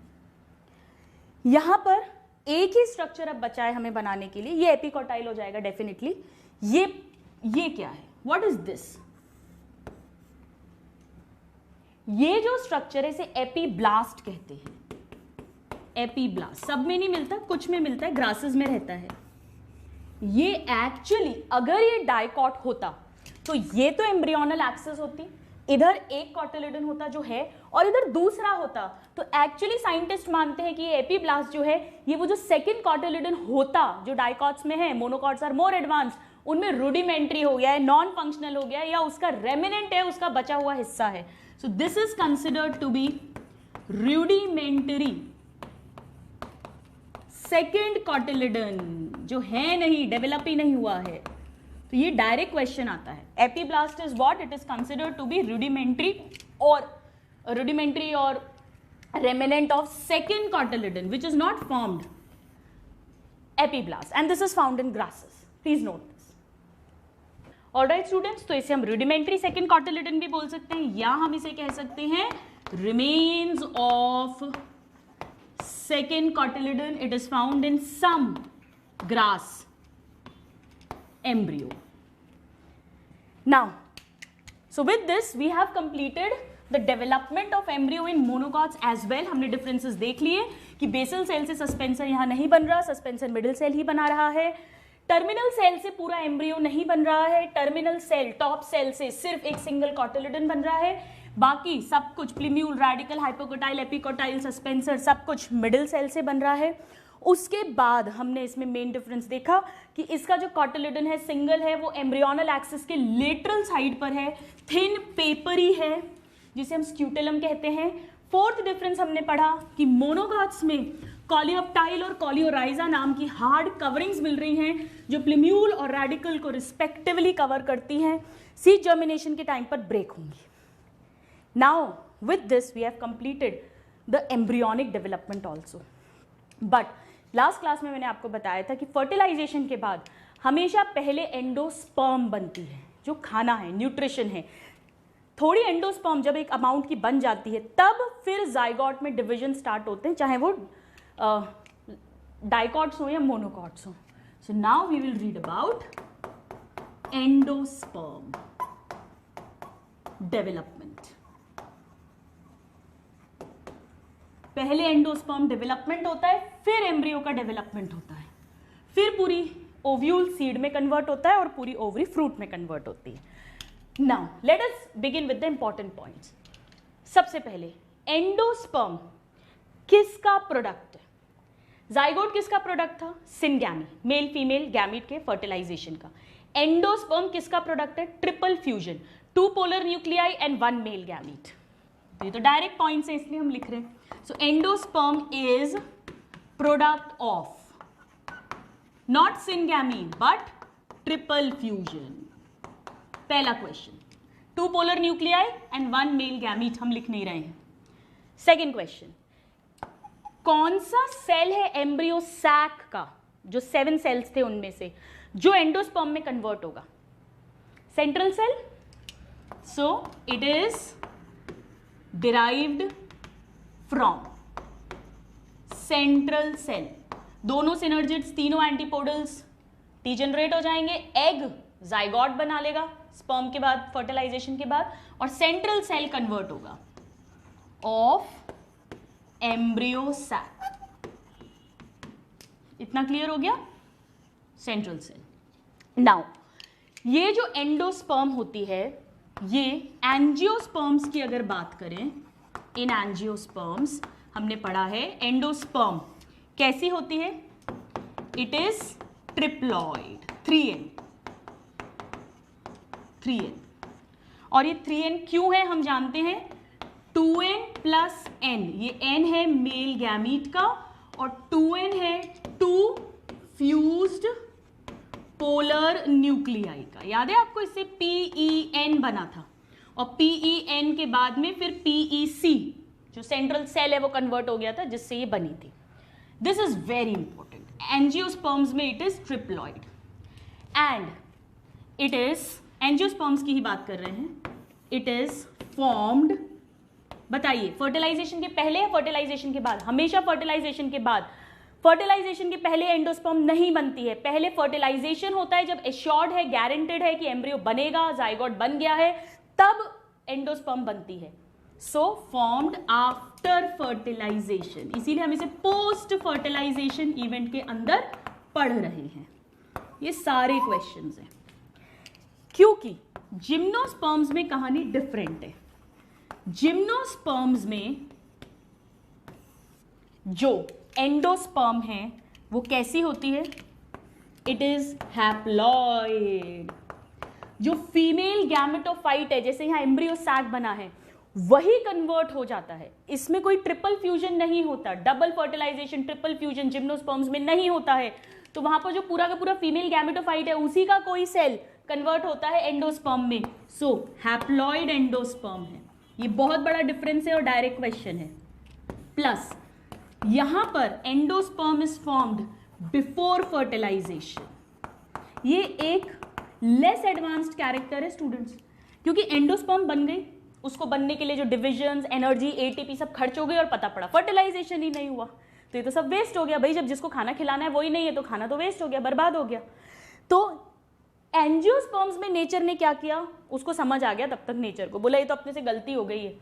यहां पर एक ही स्ट्रक्चर अब बचा है हमें बनाने के लिए, ये एपिकोटाइल हो जाएगा डेफिनेटली। ये क्या है, व्हाट इज दिस, ये जो स्ट्रक्चर है इसे एपीब्लास्ट कहते हैं। एपीब्लास्ट सब में नहीं मिलता, कुछ में मिलता है, ग्रासेस में रहता है। ये एक्चुअली अगर ये डाइकॉट होता तो ये तो एम्ब्रियोनल एक्सिस होती, इधर एक कॉटिलिडन होता जो है और इधर दूसरा होता, तो एक्चुअली साइंटिस्ट मानते हैं कि ये एपीब्लास्ट जो है ये वो जो सेकंड कॉटिलिडन होता जो डाइकॉट्स में है, मोनोकॉट्स आर मोर एडवांस, उनमें रूडिमेंट्री हो गया है, नॉन फंक्शनल हो गया है, या उसका रेमिनेंट है, उसका बचा हुआ हिस्सा है। So this is considered to be rudimentary second cotyledon, जो है नहीं, डेवलप ही नहीं हुआ है। तो ये डायरेक्ट क्वेश्चन आता है, epiblast is what, it is considered to be rudimentary और remnant of second cotyledon which is not formed, epiblast, and this is found in grasses, please note this. Alright students, तो इसे हम rudimentary second cotyledon भी बोल सकते हैं, या हम इसे कह सकते हैं remains of second cotyledon, it is found in some grass embryo. Now so with this we have completed the development of embryo in monocots as well. हमने differences देख लिए कि बेसल सेल से सस्पेंसर यहाँ नहीं बन रहा, सस्पेंसर मिडिल सेल ही बना रहा है, टर्मिनल सेल से पूरा एम्ब्रियो नहीं बन रहा है, टर्मिनल सेल टॉप सेल से सिर्फ एक सिंगल कॉटिलिडन बन रहा है, बाकी सब कुछ प्लिम्यूल, रेडिकल, हाइपोकोटाइल, एपिकोटाइल, सस्पेंसर सब कुछ मिडिल सेल से बन रहा है। उसके बाद हमने इसमें मेन डिफरेंस देखा कि इसका जो कॉटिलिडन है सिंगल है, वो एम्ब्रियोनल एक्सिस के लेटरल साइड पर है, थिन पेपरी है जिसे हम स्क्यूटेलम कहते हैं। फोर्थ डिफरेंस हमने पढ़ा कि मोनोकॉट्स में कॉलियोप्टाइल और कॉलियोराइजा नाम की हार्ड कवरिंग्स मिल रही हैं जो प्लिम्यूल और रेडिकल को रिस्पेक्टिवली कवर करती हैं, सीड जर्मिनेशन के टाइम पर ब्रेक होंगी। Now with this we have completed the embryonic development also, but last class में मैंने आपको बताया था कि फर्टिलाइजेशन के बाद हमेशा पहले एंडोस्पर्म बनती है, जो खाना है, न्यूट्रिशन है। थोड़ी एंडोस्पर्म जब एक अमाउंट की बन जाती है तब फिर जाइगोट में डिवीजन स्टार्ट होते हैं, चाहे वो डाइकॉट्स हो या मोनोकॉट्स हो। So now we will read about endosperm development. पहले एंडोस्पर्म डेवलपमेंट होता है, फिर एम्ब्रियो का डेवलपमेंट होता है, फिर पूरी ओव्यूल सीड में कन्वर्ट होता है और पूरी ओवरी फ्रूट में कन्वर्ट होती है। Now let us begin with the important points. सबसे पहले एंडोस्पर्म किसका प्रोडक्ट है? जाइगोट किसका प्रोडक्ट था? सिनगैमी, मेल फीमेल गैमीट के फर्टिलाइजेशन का। एंडोस्पर्म किसका प्रोडक्ट है? Triple fusion, 2 polar nuclei and 1 male gamete. ये तो डायरेक्ट पॉइंट्स हैं इसलिए हम लिख रहे हैं। So endosperm is product of not syngamy but triple fusion. पहला question, 2 polar nuclei and 1 male gamete हम लिख नहीं रहे हैं। सेकेंड क्वेश्चन, कौन सा सेल है एम्ब्रियो सैक का, जो 7 सेल्स थे उनमें से, जो एंडोस्पर्म में कन्वर्ट होगा? Central cell. So it is derived from central cell. दोनों सिनर्जिड्स, तीनों एंटीपोडल्स डीजनरेट हो जाएंगे, एग जाइगोट बना लेगा स्पर्म के बाद, फर्टिलाइजेशन के बाद, और सेंट्रल सेल कन्वर्ट होगा ऑफ एम्ब्रियो सैक। इतना क्लियर हो गया? Central cell. नाउ ये जो एंडोस्पर्म होती है, ये एंजियोस्पर्म्स की अगर बात करें, इन एंजियोस्पर्म्स हमने पढ़ा है एंडोस्पर्म कैसी होती है? It is triploid, 3n। और ये 3n क्यों है हम जानते हैं, 2n प्लस n, ये n है मेल गैमीट का और 2n है 2 फ्यूज्ड पोलर न्यूक्लियाई का। याद है आपको, इससे PEN बना था और PEN के बाद में फिर PEC, जो सेंट्रल सेल है, वो कन्वर्ट हो गया था जिससे ये बनी थी। This is very important. Angiosperms में it is triploid and it is, angiosperms की ही बात कर रहे हैं, इट इज फॉर्म्ड, बताइए फर्टिलाइजेशन के पहले या फर्टिलाइजेशन के बाद? हमेशा फर्टिलाइजेशन के बाद। फर्टिलाइजेशन के पहले एंडोस्पर्म नहीं बनती है, पहले फर्टिलाइजेशन होता है। जब एश्योर्ड है, गारंटेड है कि एम्ब्रियो बनेगा, जाइगोट बन गया है, तब एंडोस्पर्म बनती है। सो फॉर्म्ड आफ्टर फर्टिलाइजेशन, इसीलिए हम इसे पोस्ट फर्टिलाइजेशन इवेंट के अंदर पढ़ रहे हैं। ये सारे क्वेश्चंस हैं क्योंकि जिम्नोस्पर्म्स में कहानी डिफरेंट है। जिम्नोस्पर्म्स में जो एंडोस्पर्म है वो कैसी होती है? It is haploid. जो फीमेल गैमेटोफाइट है, जैसे यहां एम्ब्रियो सैक बना है, वही कन्वर्ट हो जाता है। इसमें कोई ट्रिपल फ्यूजन नहीं होता, double fertilisation, triple fusion gymnosperms में नहीं होता है। तो वहां पर जो पूरा का पूरा फीमेल गैमेटोफाइट है, उसी का कोई सेल कन्वर्ट होता है एंडोस्पर्म में। सो हैप्लॉइड एंडोस्पर्म है। ये बहुत बड़ा डिफरेंस है और डायरेक्ट क्वेश्चन है। प्लस यहां पर endosperm is formed before fertilisation. ये एक लेस एडवांस्ड कैरेक्टर है स्टूडेंट्स, क्योंकि एंडोस्पर्म बन गई, उसको बनने के लिए जो डिविजन्स, एनर्जी, एटीपी सब खर्च हो गई और पता पड़ा फर्टिलाइजेशन ही नहीं हुआ, तो ये तो सब वेस्ट हो गया भाई। जब जिसको खाना खिलाना है वही नहीं है तो खाना तो वेस्ट हो गया, बर्बाद हो गया। तो एंजियोस्पर्म्स में नेचर ने क्या किया, उसको समझ आ गया तब तक नेचर को, बोला ये तो अपने से गलती हो गई है,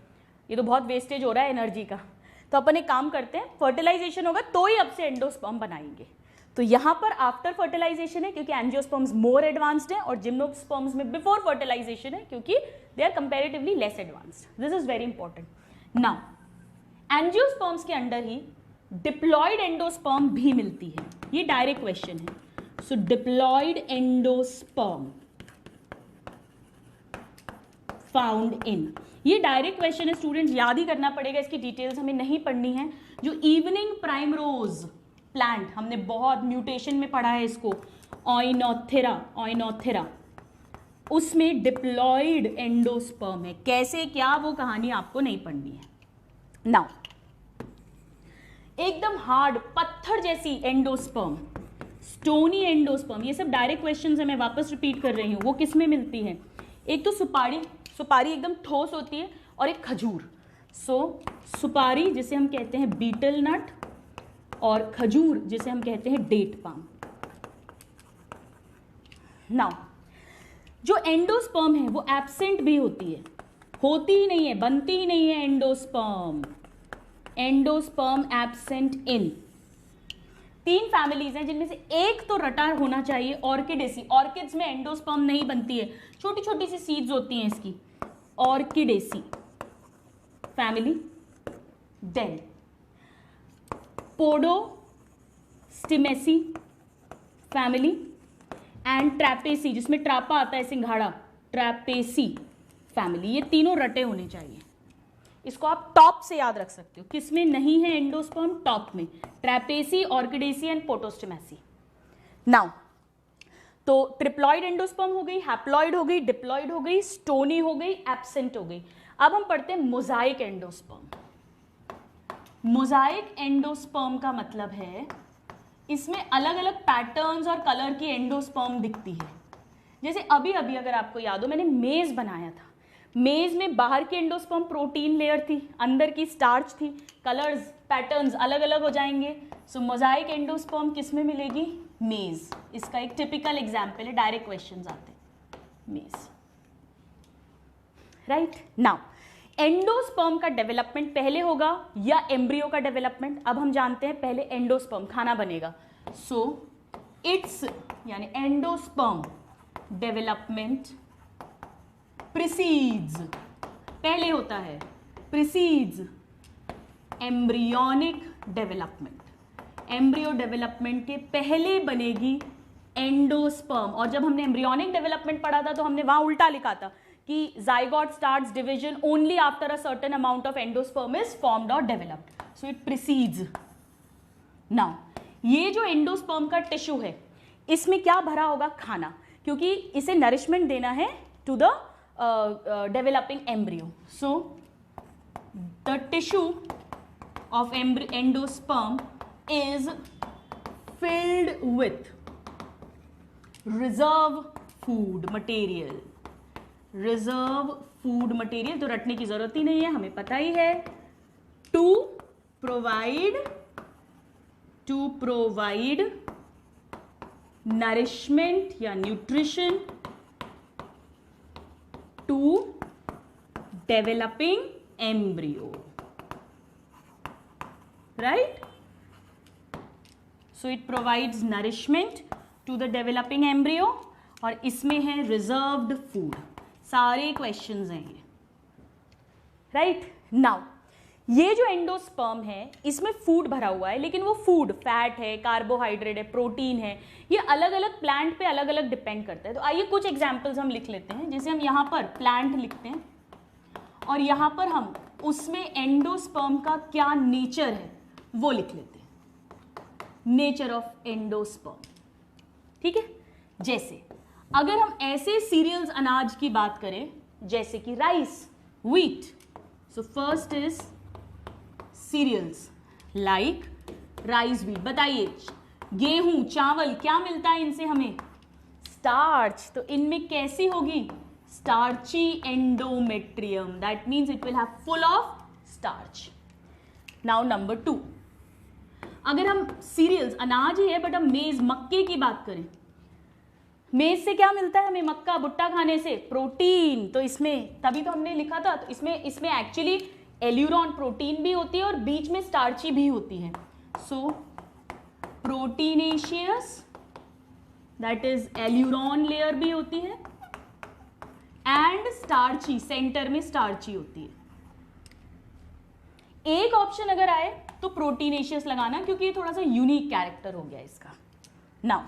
ये तो बहुत वेस्टेज हो रहा है एनर्जी का, तो अपन एक काम करते हैं, फर्टिलाइजेशन होगा तो ही अब से एंडोस्पर्म बनाएंगे। तो यहाँ पर आफ्टर फर्टिलाइजेशन है क्योंकि एंजियोस्पर्म्स मोर एडवांस्ड है, और जिम्नोस्पर्म्स में बिफोर फर्टिलाइजेशन है क्योंकि they are comparatively less advanced. This is very important. Now angiosperms के अंडर ही डिप्लॉयड एंडोस्पर्म भी मिलती है, ये डायरेक्ट क्वेश्चन है। So diploid endosperm found in, ये डायरेक्ट क्वेश्चन है स्टूडेंट्स, याद ही करना पड़ेगा, इसकी डिटेल्स हमें नहीं पढ़नी है। जो इवनिंग प्राइमरोज प्लांट, हमने बहुत म्यूटेशन में पढ़ा है इसको, ऑइनोथेरा, उसमें डिप्लॉयड एंडोस्पर्म है। कैसे क्या, वो कहानी आपको नहीं पढ़नी है। नाउ एकदम हार्ड पत्थर जैसी एंडोस्पर्म, स्टोनी एंडोस्पर्म, ये सब डायरेक्ट क्वेश्चंस है, मैं वापस रिपीट कर रही हूँ। वो किस में मिलती है? एक तो सुपारी एकदम ठोस होती है, और एक खजूर। सुपारी जिसे हम कहते हैं बीटल नट, और खजूर जिसे हम कहते हैं डेट पाम। नाउ जो एंडोस्पर्म है वो एब्सेंट भी होती है, होती ही नहीं है, बनती ही नहीं है एंडोस्पर्म एब्सेंट इन। 3 फैमिलीज हैं जिनमें से एक तो रटा होना चाहिए, ऑर्किडेसी। ऑर्किड्स में एंडोस्पर्म नहीं बनती है, छोटी छोटी सी सीड्स होती हैं इसकी, Orchidaceae family. Then Podostemaceae family and Trapaceae, जिसमें ट्रापा आता है सिंघाड़ा, ट्रैपेसी फैमिली। ये तीनों रटे होने चाहिए। इसको आप टॉप से याद रख सकते हो, किसमें नहीं है एंडोस्पर्म? टॉप में, ट्रैपेसी, ऑर्किडेसी एंड पोडोस्टिमेसी। नाउ तो ट्रिप्लॉइड एंडोस्पर्म हो गई, हैप्लॉइड हो गई, डिप्लॉइड हो गई, स्टोनी हो गई, एब्सेंट हो गई। अब हम पढ़ते हैं मोजाइक एंडोस्पर्म। मोजाइक एंडोस्पर्म का मतलब है इसमें अलग अलग पैटर्न्स और कलर की एंडोस्पर्म दिखती है। जैसे अभी अभी अगर आपको याद हो, मैंने मेज बनाया था। मेज में बाहर की एंडोस्पर्म प्रोटीन लेयर थी, अंदर की स्टार्च थी, कलर्स पैटर्न्स अलग अलग हो जाएंगे। सो मोजाइक एंडोस्पर्म किस में मिलेगी? मेज। इसका एक टिपिकल एग्जाम्पल है, डायरेक्ट क्वेश्चंस आते हैं, मेज। राइट। नाउ एंडोस्पर्म का डेवलपमेंट पहले होगा या एम्ब्रियो का डेवलपमेंट? अब हम जानते हैं पहले एंडोस्पर्म खाना बनेगा। सो इट्स यानी एंडोस्पर्म डेवलपमेंट प्रीसीड्स, पहले होता है, precedes embryonic development. Embryo development के पहले बनेगी एंडोस्पर्म। और जब हमने एम्ब्रियोनिक डेवलपमेंट पढ़ा था तो हमने वहां उल्टा लिखा था कि zygote starts division only after a certain amount of endosperm is formed और developed, so it precedes. Now ये जो एंडोस्पर्म का टिश्यू है इसमें क्या भरा होगा? खाना, क्योंकि इसे नरिशमेंट देना है to the developing embryo. So the tissue of endosperm is filled with reserve food material। reserve food material तो रटने की जरूरत ही नहीं है, हमें पता ही है। to provide nourishment या nutrition to developing embryo, right? So it provides nourishment to the developing embryo और इसमें है reserved food। सारे questions हैं ये, right? Now ये जो एंडोस्पर्म है इसमें फूड भरा हुआ है, लेकिन वो फूड फैट है, कार्बोहाइड्रेट है, प्रोटीन है, ये अलग अलग प्लांट पे अलग अलग डिपेंड करता है। तो आइए कुछ एग्जांपल्स हम लिख लेते हैं। जैसे हम यहाँ पर प्लांट लिखते हैं और यहाँ पर हम उसमें एंडोस्पर्म का क्या नेचर है वो लिख लेते हैं, नेचर ऑफ एंडोस्पर्म। ठीक है। जैसे अगर हम ऐसे सीरियल्स अनाज की बात करें जैसे कि rice, wheat, so first is cereals like rice, wheat. बताइए गेहूं, चावल, क्या मिलता है इनसे हमें? स्टार्च। तो इनमें कैसी होगी? Starchy endometrium, that means it will have full of starch. Now number 2, अगर हम सीरियल्स अनाज ही है बट हम मेज, मक्के की बात करें, मेज से क्या मिलता है हमें? मक्का, भुट्टा खाने से प्रोटीन। तो इसमें तभी तो हमने लिखा था, तो इसमें एक्चुअली एल्यूरॉन प्रोटीन भी होती है और बीच में स्टार्ची भी होती है। So proteinaceous, that is aleurone layer भी होती है, एंड स्टार्ची, सेंटर में स्टार्ची होती है। एक ऑप्शन अगर आए तो प्रोटीनेशियस लगाना, क्योंकि ये थोड़ा सा यूनिक कैरेक्टर हो गया इसका। नाउ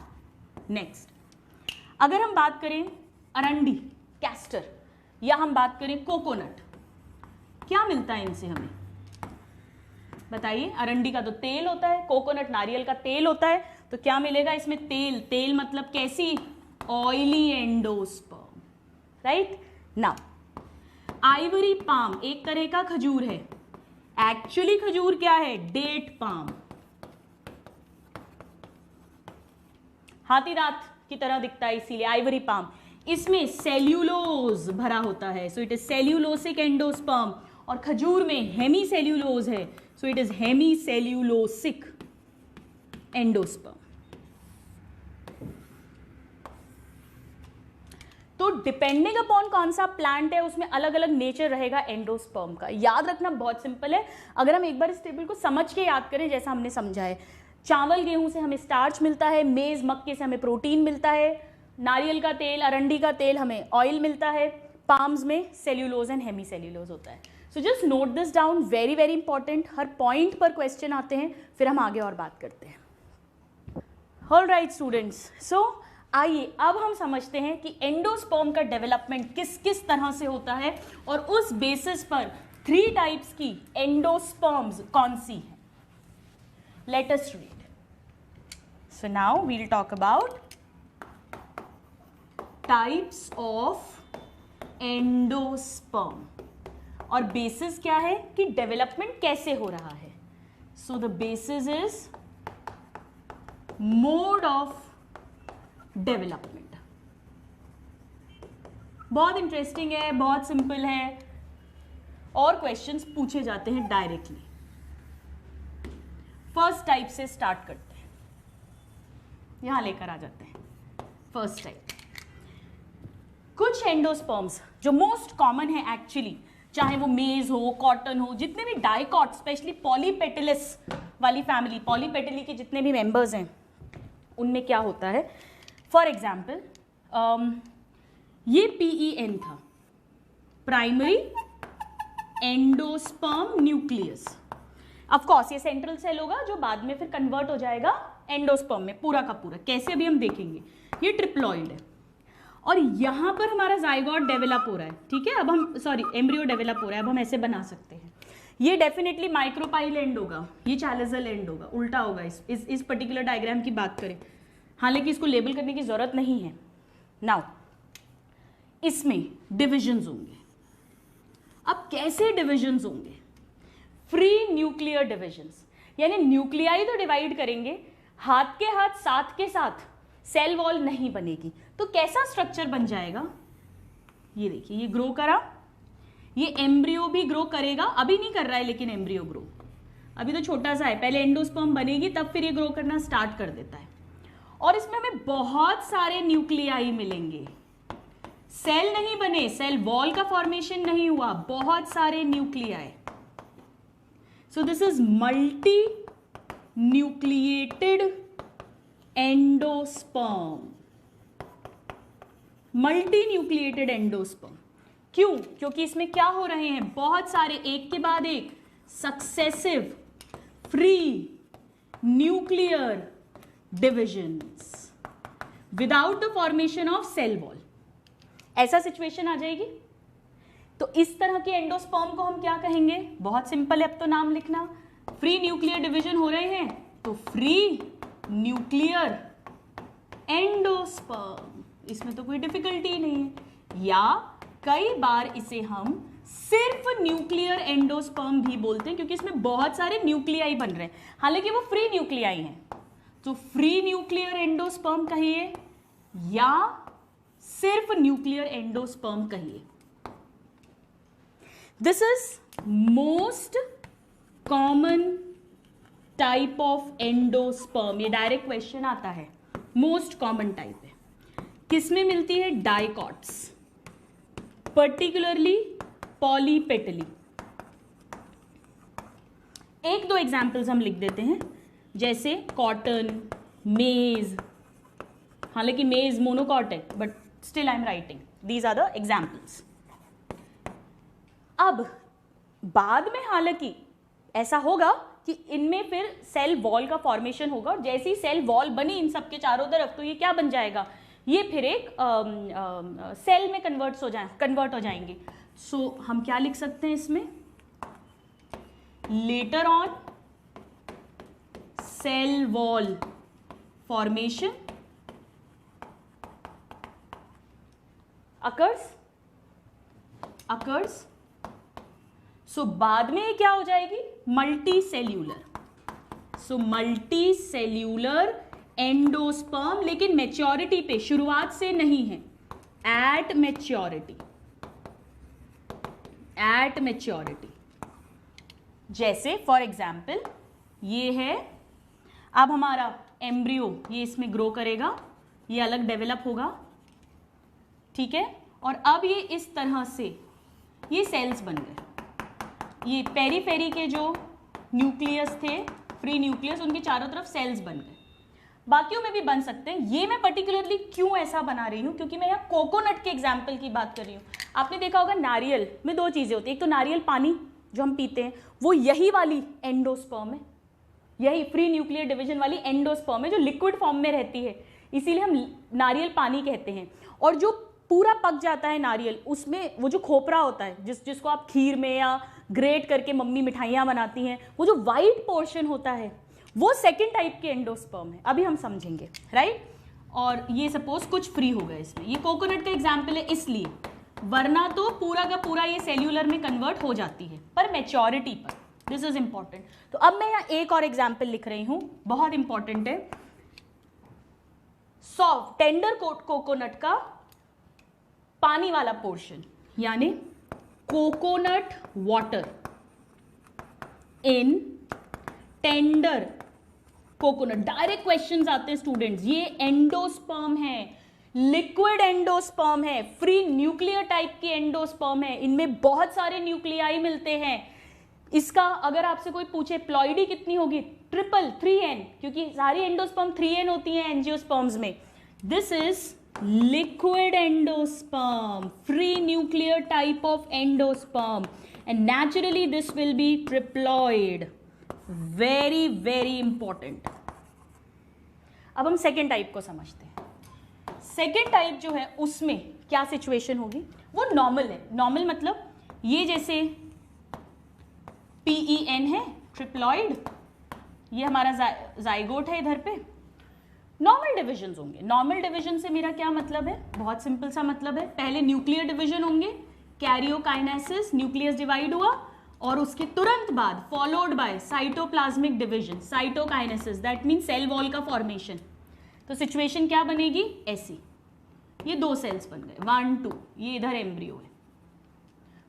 नेक्स्ट, अगर हम बात करें अरंडी, कैस्टर, या हम बात करें कोकोनट, क्या मिलता है इनसे हमें? बताइए। अरंडी का तो तेल होता है, कोकोनट नारियल का तेल होता है, तो क्या मिलेगा इसमें? तेल। तेल मतलब कैसी? Oily endosperm, right. Now ivory palm एक तरह का खजूर है, एक्चुअली खजूर क्या है? Date palm. हाथी दांत की तरह दिखता है इसीलिए आइवरी पाम। इसमें सेल्यूलोज भरा होता है, so it is cellulosic endosperm. और खजूर में हेमी सेल्यूलोज है, so it is hemicellulosic endosperm. तो डिपेंडिंग अपॉन कौन सा प्लांट है उसमें अलग अलग नेचर रहेगा एंडोस्पर्म का। याद रखना बहुत सिंपल है, अगर हम एक बार इस टेबल को समझ के याद करें जैसा हमने समझा है। चावल गेहूं से हमें स्टार्च मिलता है, मेज मक्के से हमें प्रोटीन मिलता है, नारियल का तेल अरंडी का तेल हमें ऑयल मिलता है, पाम्स में सेल्यूलोज एंड हेमी सेल्यूलोज होता है। सो just note this down, very very important. Her point पर क्वेश्चन आते हैं, फिर हम आगे और बात करते हैं। ऑल राइट स्टूडेंट्स, सो आइए अब हम समझते हैं कि एंडोस्पर्म का डेवलपमेंट किस किस तरह से होता है और उस बेसिस पर 3 टाइप्स की एंडोस्पर्म्स कौन सी है। Let us read. So now we will talk about types of endosperm और बेसिस क्या है कि डेवलपमेंट कैसे हो रहा है। So the basis is mode of development. बहुत इंटरेस्टिंग है, बहुत सिंपल है और क्वेश्चंस पूछे जाते हैं डायरेक्टली। फर्स्ट टाइप से स्टार्ट करते हैं, यहां लेकर आ जाते हैं। फर्स्ट टाइप, कुछ एंडोस्पर्म्स जो मोस्ट कॉमन है एक्चुअली, चाहे वो मेज हो, कॉटन हो, जितने भी डाइकॉट, स्पेशली पॉलीपेटिलस वाली फैमिली, पॉलीपेटिली के जितने भी मेंबर्स हैं उनमें क्या होता है। फॉर एग्जाम्पल ये PEN था, primary endosperm nucleus. Of course ये सेंट्रल सेल होगा जो बाद में फिर कन्वर्ट हो जाएगा एंडोस्पर्म में पूरा का पूरा। कैसे अभी हम देखेंगे। ये ट्रिप्लॉइड है और यहां पर हमारा जाइगोट डेवलप हो रहा है, ठीक है। अब हम एम्ब्रियो डेवलप हो रहा है, अब हम ऐसे बना सकते हैं। ये डेफिनेटली माइक्रोपाइल एंड होगा, ये चैलेजल एंड होगा, उल्टा होगा इस पर्टिकुलर डायग्राम की बात करें। हालांकि इसको लेबल करने की जरूरत नहीं है। नाउ इसमें डिविजन्स होंगे। अब कैसे डिविजन्स होंगे? फ्री न्यूक्लियर डिविजन्स, यानी न्यूक्लियाई तो डिवाइड करेंगे, हाथ के हाथ साथ के साथ सेल वॉल नहीं बनेगी। तो कैसा स्ट्रक्चर बन जाएगा? ये देखिए, ये ग्रो करा, ये एम्ब्रियो भी ग्रो करेगा। अभी नहीं कर रहा है लेकिन एम्ब्रियो ग्रो अभी तो छोटा सा है, पहले एंडोस्पर्म बनेगी तब फिर ये ग्रो करना स्टार्ट कर देता है। और इसमें हमें बहुत सारे न्यूक्लियाई मिलेंगे। सेल नहीं बने, सेल वॉल का फॉर्मेशन नहीं हुआ, बहुत सारे nuclei. So this is multi nucleated endosperm. Multi nucleated endosperm क्यों? क्योंकि इसमें क्या हो रहे हैं, बहुत सारे एक के बाद एक successive free nuclear divisions without the formation of cell wall. ऐसा सिचुएशन आ जाएगी। तो इस तरह के एंडोस्पर्म को हम क्या कहेंगे? बहुत सिंपल है, अब तो नाम लिखना। फ्री न्यूक्लियर डिवीजन हो रहे हैं तो फ्री न्यूक्लियर एंडोस्पर्म, इसमें तो कोई डिफिकल्टी नहीं है। या कई बार इसे हम सिर्फ न्यूक्लियर एंडोस्पर्म भी बोलते हैं क्योंकि इसमें बहुत सारे न्यूक्लियाई बन रहे हैं, हालांकि वो फ्री न्यूक्लियाई हैं। तो फ्री न्यूक्लियर एंडोस्पर्म कहिए या सिर्फ न्यूक्लियर एंडोस्पर्म कहिए। This is most common type of endosperm. ये डायरेक्ट क्वेश्चन आता है, मोस्ट कॉमन टाइप है। किसमें मिलती है? Dicots, particularly polypetalae. एक दो एग्जाम्पल्स हम लिख देते हैं, जैसे कॉटन, मेज। हालांकि मेज मोनोकॉट है but still I am writing, these are the examples. अब बाद में हालांकि ऐसा होगा कि इनमें फिर सेल वॉल का फॉर्मेशन होगा और जैसे ही सेल वॉल बनी इन सबके चारों तरफ, तो ये क्या बन जाएगा? ये फिर एक सेल में कन्वर्ट हो जाएंगे। सो हम क्या लिख सकते हैं इसमें? Later on sale wall formation occurs सो बाद में ये क्या हो जाएगी, multi cellular. So multi cellular endosperm, लेकिन मैच्योरिटी पे, शुरुआत से नहीं है, एट मैच्योरिटी, एट मैच्योरिटी। जैसे फॉर एग्जाम्पल ये है, अब हमारा एम्ब्रियो ये इसमें ग्रो करेगा, ये अलग डेवलप होगा, ठीक है, और अब ये इस तरह से ये सेल्स बन गए। ये पेरीफेरी के जो न्यूक्लियस थे, फ्री न्यूक्लियस, उनके चारों तरफ सेल्स बन गए। बाकियों में भी बन सकते हैं। ये मैं पर्टिकुलरली क्यों ऐसा बना रही हूँ, क्योंकि मैं यहाँ कोकोनट के एग्जाम्पल की बात कर रही हूँ। आपने देखा होगा नारियल में दो चीज़ें होती हैं, एक तो नारियल पानी जो हम पीते हैं, वो यही वाली एंडोस्पर्म है, यही फ्री न्यूक्लियर डिवीजन वाली एंडोस्पर्म है जो लिक्विड फॉर्म में रहती है, इसीलिए हम नारियल पानी कहते हैं। और जो पूरा पक जाता है नारियल, उसमें वो जो खोपरा होता है, जिसको आप खीर में या ग्रेट करके मम्मी मिठाइयाँ बनाती हैं, वो जो वाइट पोर्शन होता है वो सेकेंड टाइप के एंडोस्पर्म है, अभी हम समझेंगे, राइट। और ये सपोज कुछ फ्री हो गए इसमें, ये कोकोनट का एग्जाम्पल है इसलिए, वरना तो पूरा का पूरा ये सेल्यूलर में कन्वर्ट हो जाती है, पर मैच्योरिटी पर। This is important. तो अब मैं यहाँ एक और एग्जाम्पल लिख रही हूँ, बहुत इंपॉर्टेंट है। सॉफ्ट टेंडर कोकोनट का पानी वाला पोर्शन, यानी coconut water in tender coconut. Direct questions आते हैं स्टूडेंट्स, ये एंडोस्पर्म है, लिक्विड एंडोस्पर्म है, फ्री न्यूक्लियर टाइप की एंडोस्पर्म है, इनमें बहुत सारे न्यूक्लियाई मिलते हैं। इसका अगर आपसे कोई पूछे प्लॉइडी कितनी होगी, ट्रिपल 3n, क्योंकि सारी एंडोस्पर्म 3n होती हैं एंजियोस्पर्म्स में। This is liquid endosperm, free nuclear type of endosperm, and naturally this will be triploid. Very very important. अब हम सेकेंड टाइप को समझते हैं। सेकेंड टाइप जो है उसमें क्या सिचुएशन होगी, वो नॉर्मल है। नॉर्मल मतलब ये जैसे PEN है, ट्रिप्लॉइड, ये हमारा जाइगोट है, इधर पे नॉर्मल डिविजन होंगे। नॉर्मल डिविजन से मेरा क्या मतलब है, बहुत सिंपल सा मतलब है, पहले न्यूक्लियर डिविजन होंगे, कैरियोकाइनेसिस, न्यूक्लियस डिवाइड हुआ, और उसके तुरंत बाद followed by cytoplasmic division, cytokinesis, that mean cell wall का फॉर्मेशन। तो सिचुएशन क्या बनेगी, ऐसी, ये दो सेल्स बन गए, 1 2, ये इधर एम्ब्रियो है।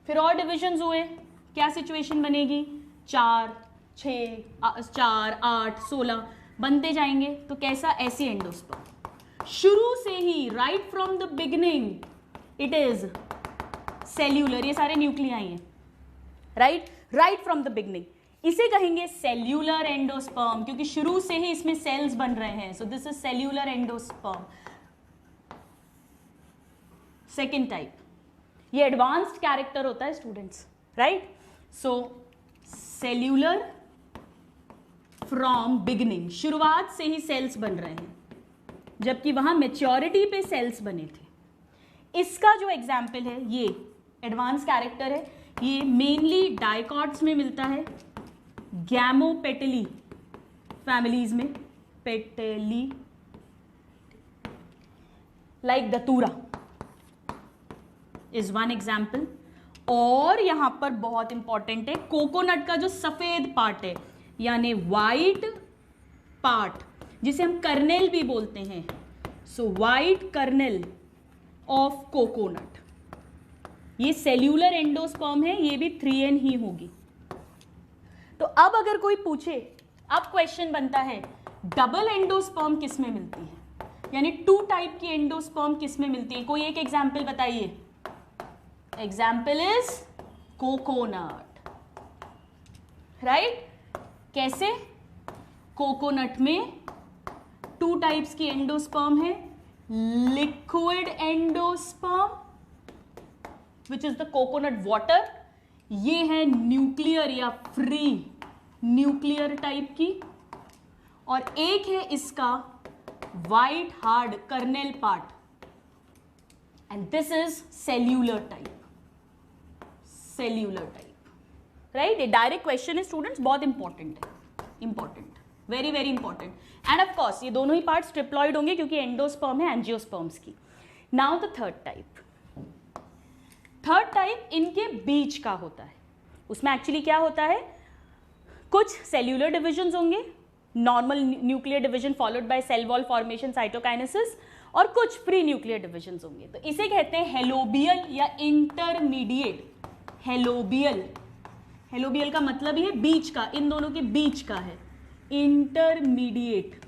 फिर और डिविजन हुए, क्या सिचुएशन बनेगी, 4 6 4 8 16 बनते जाएंगे। तो कैसा, ऐसी एंडोस्पर्म। शुरू से ही right from the beginning it is cellular, ये सारे न्यूक्लियाई हैं, राइट फ्रॉम द बिगिनिंग। इसे कहेंगे सेल्यूलर एंडोस्पर्म, क्योंकि शुरू से ही इसमें सेल्स बन रहे हैं। सो this is cellular endosperm, second type. ये एडवांस्ड कैरेक्टर होता है students, right. So cellular from beginning, शुरुआत से ही सेल्स बन रहे हैं, जबकि वहां मेच्योरिटी पे सेल्स बने थे। इसका जो एग्जाम्पल है, ये एडवांस कैरेक्टर है, ये मेनली डाइकॉट्स में मिलता है, गैमोपेटली फैमिलीज में, पेटली, लाइक दतूरा इज वन एग्जाम्पल। और यहां पर बहुत इंपॉर्टेंट है, कोकोनट का जो सफेद पार्ट है, यानी वाइट पार्ट, जिसे हम कर्नेल भी बोलते हैं। So white kernel of coconut, ये सेल्यूलर एंडोस्पर्म है, ये भी 3n ही होगी। तो अब अगर कोई पूछे, अब क्वेश्चन बनता है डबल एंडोस्पर्म किस में मिलती है, यानी 2 टाइप की एंडोस्पर्म किस में मिलती है, कोई एक एग्जाम्पल बताइए। Example is coconut, right. कैसे, कोकोनट में 2 टाइप्स की एंडोस्पर्म है, liquid endosperm which is the coconut water, ये है न्यूक्लियर या फ्री न्यूक्लियर टाइप की, और एक है इसका white hard kernel part, and this is cellular type, cellular type, right. ये डायरेक्ट क्वेश्चन है स्टूडेंट्स, बहुत इंपॉर्टेंट है, important, very very important. End of course ये दोनों ही पार्ट्स ट्रिप्लॉइड होंगे, क्योंकि एंडोस्पर्म है एंजियोस्पर्म्स की। Now the third type, third type इनके बीच का होता है, उसमें एक्चुअली क्या होता है, कुछ सेल्यूलर डिविजन्स होंगे, normal nuclear division followed by cell wall formation cytokinesis, और कुछ प्री न्यूक्लियर डिविजन्स होंगे। तो इसे कहते हैं हेलोबियल या इंटरमीडिएट। हेलोबियल, हेलोबियल का मतलब ये बीच का, इन दोनों के बीच का है, इंटरमीडिएट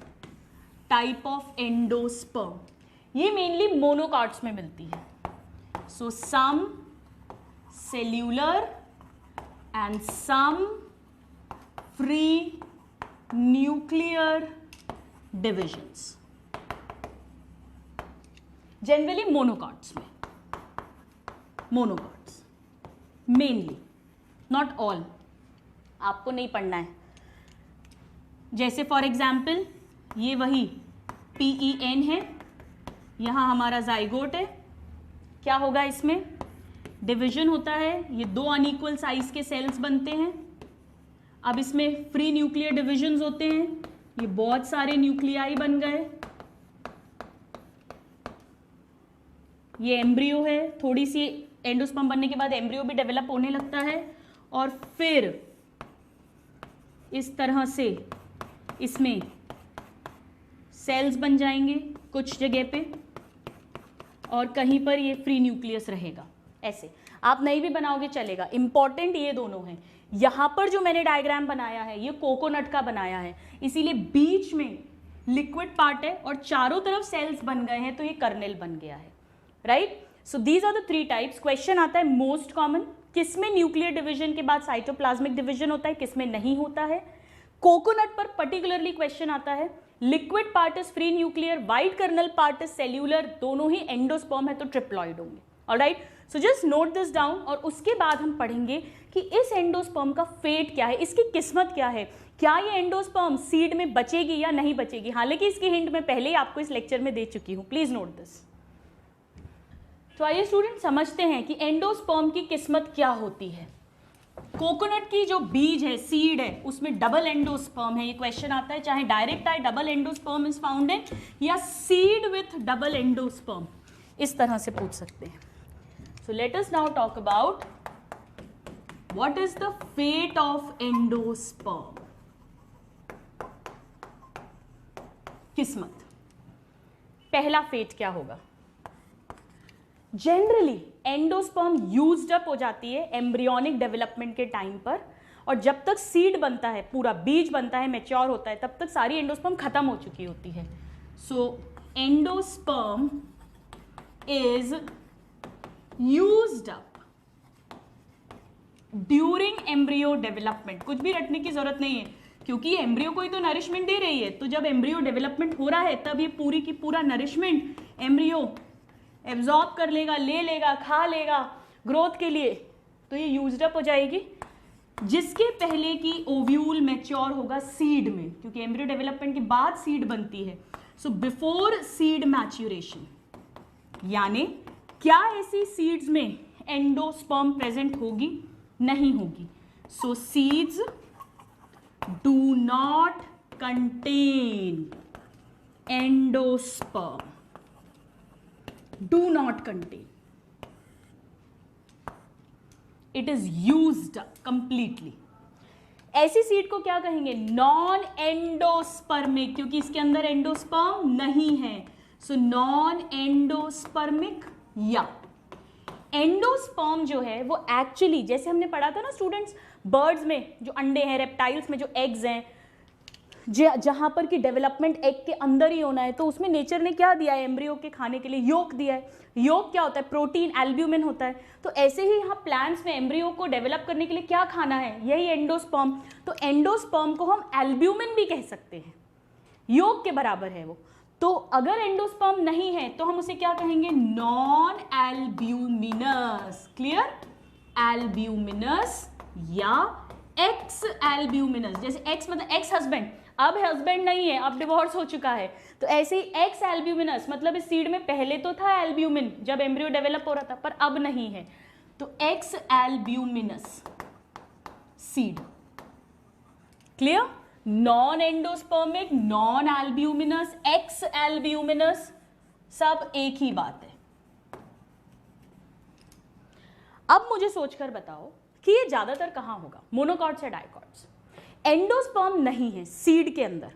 टाइप ऑफ एंडोस्पर्म। ये मेनली मोनोकॉट्स में मिलती है। So some cellular and some free nuclear divisions, generally monocots में, मोनोकॉट्स मेनली, नॉट ऑल, आपको नहीं पढ़ना है। जैसे फॉर एग्जाम्पल ये वही PEN है, यहाँ हमारा जाइगोट है, क्या होगा इसमें, डिवीजन होता है, ये 2 अनइक्वल साइज के सेल्स बनते हैं। अब इसमें फ्री न्यूक्लियर डिविजन्स होते हैं, ये बहुत सारे न्यूक्लियाई बन गए, ये एम्ब्रियो है, थोड़ी सी एंडोस्पर्म बनने के बाद एम्ब्रियो भी डेवलप होने लगता है, और फिर इस तरह से इसमें सेल्स बन जाएंगे कुछ जगह पे, और कहीं पर ये फ्री न्यूक्लियस रहेगा। ऐसे आप नहीं भी बनाओगे चलेगा। इंपॉर्टेंट ये दोनों हैं। यहाँ पर जो मैंने डायग्राम बनाया है ये कोकोनट का बनाया है, इसीलिए बीच में लिक्विड पार्ट है और चारों तरफ सेल्स बन गए हैं, तो ये कर्नेल बन गया है, right. So these are the 3 types. Question आता है मोस्ट कॉमन, किसमें न्यूक्लियर डिवीजन के बाद साइटोप्लाज्मिक डिवीजन होता है, किसमें नहीं होता है। कोकोनट पर पर्टिकुलरली क्वेश्चन आता है, liquid part is free nuclear, white kernel part is cellular, दोनों ही एंडोस्पर्म है तो ट्रिप्लॉइड होंगे। Alright, so just note this down, और उसके बाद हम पढ़ेंगे कि इस एंडोस्पर्म का फेट क्या है, इसकी किस्मत क्या है, क्या ये एंडोस्पर्म सीड में बचेगी या नहीं बचेगी। हालांकि इसकी हिंट मैं पहले ही आपको इस लेक्चर में दे चुकी हूं, प्लीज नोट दिस। तो आइए स्टूडेंट समझते हैं कि एंडोस्पर्म की किस्मत क्या होती है। कोकोनट की जो बीज है, सीड है, उसमें डबल एंडोस्पर्म है। ये क्वेश्चन आता है, चाहे डायरेक्ट आए double endosperm is found in, या सीड विथ डबल एंडोस्पर्म, इस तरह से पूछ सकते हैं। So let us now talk about what is the fate of endosperm. किस्मत, पहला फेट क्या होगा। जनरली एंडोस्पर्म यूज्ड अप हो जाती है एम्ब्रियोनिक डेवलपमेंट के टाइम पर, और जब तक सीड बनता है, पूरा बीज बनता है, मैच्योर होता है, तब तक सारी एंडोस्पर्म खत्म हो चुकी होती है। So endosperm is used up during embryo development. कुछ भी रटने की जरूरत नहीं है, क्योंकि एम्ब्रियो को ही तो नरिशमेंट दे रही है। तो जब एम्ब्रियो डेवलपमेंट हो रहा है तब ये पूरी की पूरा नरिशमेंट एम्ब्रियो एब्जॉर्ब कर लेगा, ले लेगा, खा लेगा ग्रोथ के लिए, तो ये यूज्ड अप हो जाएगी। जिसके पहले की ओव्यूल मैच्योर होगा सीड में, क्योंकि एम्ब्रियो डेवलपमेंट के बाद सीड बनती है। सो बिफोर सीड मैच्योरेशन, यानी क्या ऐसी सीड्स में एंडोस्पर्म प्रेजेंट होगी, नहीं होगी। So seeds do not contain endosperm, do not contain, it is used up completely। ऐसी सीड को क्या कहेंगे, नॉन एंडोस्पर्मिक, क्योंकि इसके अंदर एंडोस्पर्म नहीं है। सो नॉन एंडोस्पर्मिक, या एंडोस्पर्म जो है वो एक्चुअली, जैसे हमने पढ़ा था ना स्टूडेंट्स, बर्ड्स में जो अंडे हैं, रेप्टाइल्स में जो एग्स हैं, जहां पर कि डेवलपमेंट एग के अंदर ही होना है, तो उसमें नेचर ने क्या दिया है एम्ब्रियो के खाने के लिए, योक दिया है। योक क्या होता है, प्रोटीन, एल्ब्यूमिन होता है। तो ऐसे ही यहाँ प्लांट्स में एम्ब्रियो को डेवलप करने के लिए क्या खाना है, यही एंडोस्पर्म। तो एंडोस्पर्म को हम एल्ब्यूमिन भी कह सकते हैं, योक के बराबर है वो। तो अगर एंडोस्पर्म नहीं है तो हम उसे क्या कहेंगे, नॉन एल्ब्यूमिनस। क्लियर, एल्ब्यूमिनस या एक्स एल्ब्यूमिनस। जैसे एक्स मतलब एक्स हस्बैंड, अब हस्बैंड नहीं है, अब डिवोर्स हो चुका है, तो ऐसे ही एक्स एल्ब्यूमिनस मतलब इस सीड में पहले तो था एल्ब्यूमिन जब एम्ब्रियो डेवलप हो रहा था, पर अब नहीं है, तो x albuminous seed. Clear, non endospermic, non albuminous, x albuminous, सब एक ही बात है। अब मुझे सोचकर बताओ कि ये ज्यादातर कहाँ होगा, मोनोकॉट्स या डाइकॉट्स। एंडोस्पर्म नहीं है सीड के अंदर,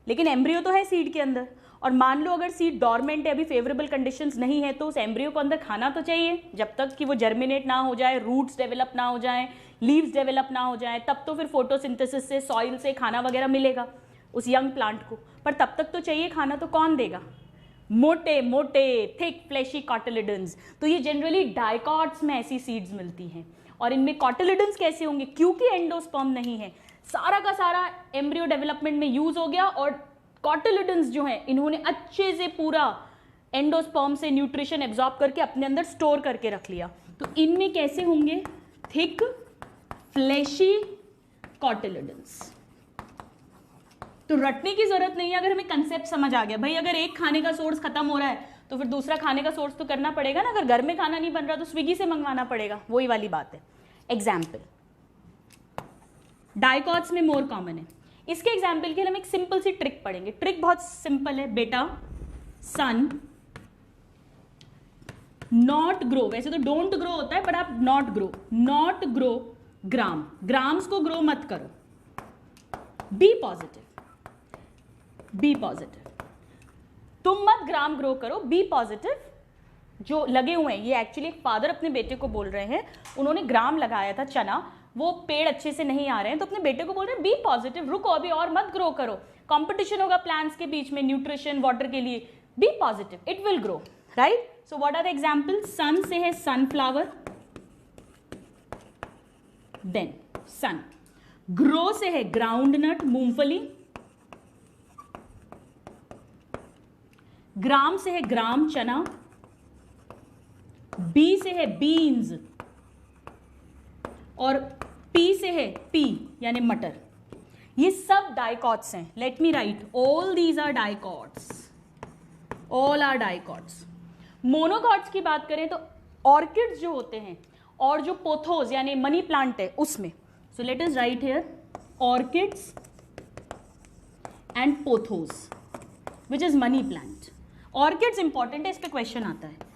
लेकिन एम्ब्रियो तो है सीड के अंदर। और मान लो अगर सीड डॉर्मेंट है, अभी फेवरेबल कंडीशंस नहीं है, तो उस एम्ब्रियो को अंदर खाना तो चाहिए, जब तक कि वो जर्मिनेट ना हो जाए, रूट्स डेवलप ना हो जाए, लीव्स डेवलप ना हो जाए, तब तो फिर फोटोसिंथेसिस से, सॉइल से खाना वगैरह मिलेगा उस यंग प्लांट को, पर तब तक तो चाहिए खाना, तो कौन देगा? मोटे मोटे थिक फ्लैशी कॉटिलिडन्स। तो ये जनरली डाइकॉट्स में ऐसी सीड्स मिलती हैं। और इनमें कॉटिलिडन्स कैसे होंगे? क्योंकि एंडोस्पर्म नहीं है, सारा का सारा एम्ब्रियो डेवलपमेंट में यूज हो गया, और कॉटिलिडन्स जो हैं इन्होंने अच्छे से पूरा एंडोस्पर्म से न्यूट्रिशन एब्जॉर्ब करके अपने अंदर स्टोर करके रख लिया। तो इनमें कैसे होंगे? Thick fleshy cotyledons. तो रटने की जरूरत नहीं है, अगर हमें कंसेप्ट समझ आ गया। भाई अगर एक खाने का सोर्स खत्म हो रहा है तो फिर दूसरा खाने का सोर्स तो करना पड़ेगा ना। अगर घर में खाना नहीं बन रहा तो स्विगी से मंगवाना पड़ेगा, वही वाली बात है। एग्जाम्पल, डाइकॉट्स में मोर कॉमन है। इसके एग्जाम्पल के लिए हम एक सिंपल सी ट्रिक पढ़ेंगे। ट्रिक बहुत सिंपल है बेटा। सन नॉट ग्रो, वैसे तो डोंट ग्रो होता है, पर आप नॉट ग्रो ग्राम, ग्राम्स को ग्रो मत करो। बी पॉजिटिव, तुम मत ग्राम ग्रो करो, बी पॉजिटिव। जो लगे हुए हैं, ये एक्चुअली एक फादर अपने बेटे को बोल रहे हैं, उन्होंने ग्राम लगाया था चना, वो पेड़ अच्छे से नहीं आ रहे हैं, तो अपने बेटे को बोल रहे हैं बी पॉजिटिव, रुको अभी और मत ग्रो करो, कंपटीशन होगा प्लांट्स के बीच में न्यूट्रिशन वाटर के लिए, B positive, it will grow, right. So what are the example? Sun से है सनफ्लावर, देन सन। ग्रो से है ग्राउंडनट, मूंगफली। ग्राम से है ग्राम, चना। बी से है बीन्स, और पी से है पी यानी मटर। ये सब डाइकॉट्स हैं। Let me write, all these are dicots, all are dicots. Monocots की बात करें तो ऑर्किड्स जो होते हैं और जो पोथोस यानी मनी प्लांट है उसमें, सो let us right here orchids and pothos which is money plant. Orchids important है, इस पे क्वेश्चन आता है।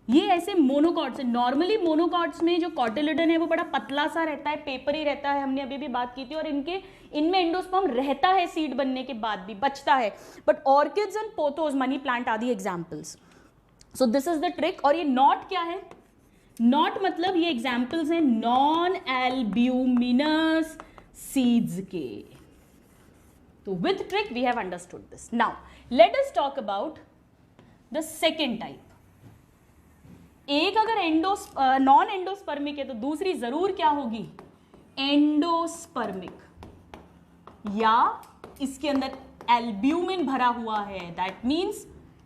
ये ऐसे मोनोकॉट्स है। नॉर्मली मोनोकॉट्स में जो कॉटिलिडन है वो बड़ा पतला सा रहता है, पेपरी रहता है, हमने अभी भी बात की थी, और इनमें एंडोस्पर्म रहता है सीड बनने के बाद भी, बचता है। But orchids and pothos, money plant आदि examples. So this is the trick. और ये नॉट क्या है? नॉट मतलब ये एग्जाम्पल्स हैं नॉन एल्ब्यूमिनस सीड्स के। तो with trick we have understood this. Now let us talk about the second type. एक अगर नॉन एंडोस्पर्मिक है तो दूसरी जरूर क्या होगी? एंडोस्पर्मिक, या इसके अंदर एल्ब्यूमिन भरा हुआ है, दैट मीन्स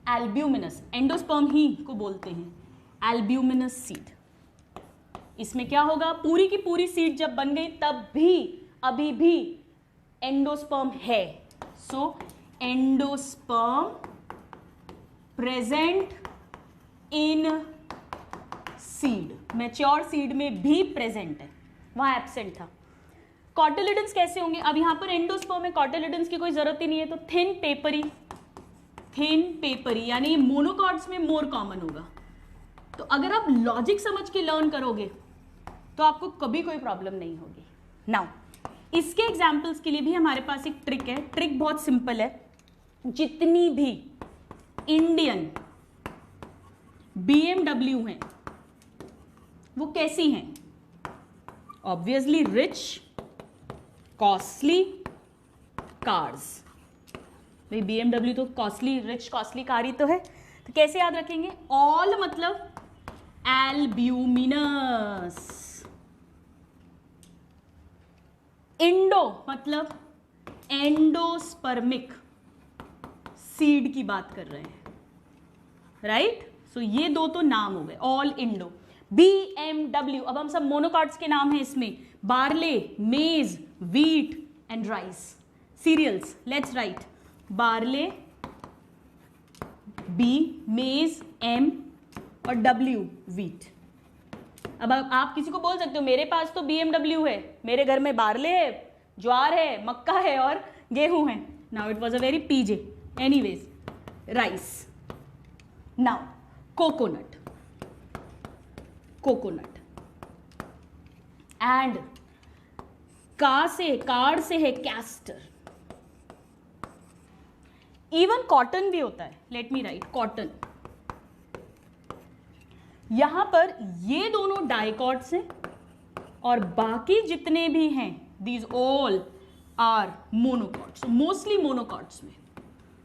एल्ब्यूमिनस। एंडोस्पर्म ही को बोलते हैं एल्ब्यूमिनस सीड। इसमें क्या होगा? पूरी की पूरी सीड जब बन गई तब भी अभी भी एंडोस्पर्म है। So endosperm present in seed, mature seed में भी प्रेजेंट है, वहां एब्सेंट था। कॉटिलिडन्स कैसे होंगे? अब यहां पर एंडोस्पर्म में कॉटिलिडन्स की कोई जरूरत ही नहीं है, तो थिन पेपरी यानी मोनोकॉट्स में मोर कॉमन होगा। तो अगर आप लॉजिक समझ के लर्न करोगे तो आपको कभी कोई प्रॉब्लम नहीं होगी। नाउ इसके एग्जाम्पल्स के लिए भी हमारे पास एक ट्रिक है। ट्रिक बहुत सिंपल है। जितनी भी इंडियन BMW हैं वो कैसी हैं? Obviously rich costly cars. भाई BMW तो कॉस्टली, रिच कॉस्टली कार ही तो है। तो कैसे याद रखेंगे? ऑल मतलब एल्ब्यूमिनस, इंडो मतलब एंडोस्पर्मिक सीड की बात कर रहे हैं, राइट। सो ये दो तो नाम हो गए, ऑल इंडो। BMW, अब हम सब मोनोकॉट्स के नाम हैं इसमें, barley, maize, wheat and rice. Cereals, let's write barley, B, maize, M और W, व्हीट। अब आप किसी को बोल सकते हो मेरे पास तो BMW है, मेरे घर में बार्ले है, ज्वार है, मक्का है और गेहूं है। Now it was a very PJ। Anyways, rice. Now coconut and card से है कैस्टर। इवन कॉटन भी होता है, लेट मी राइट कॉटन। यहां पर ये दोनों डाइकॉट्स हैं और बाकी जितने भी हैं these all are monocots, mostly monocots में।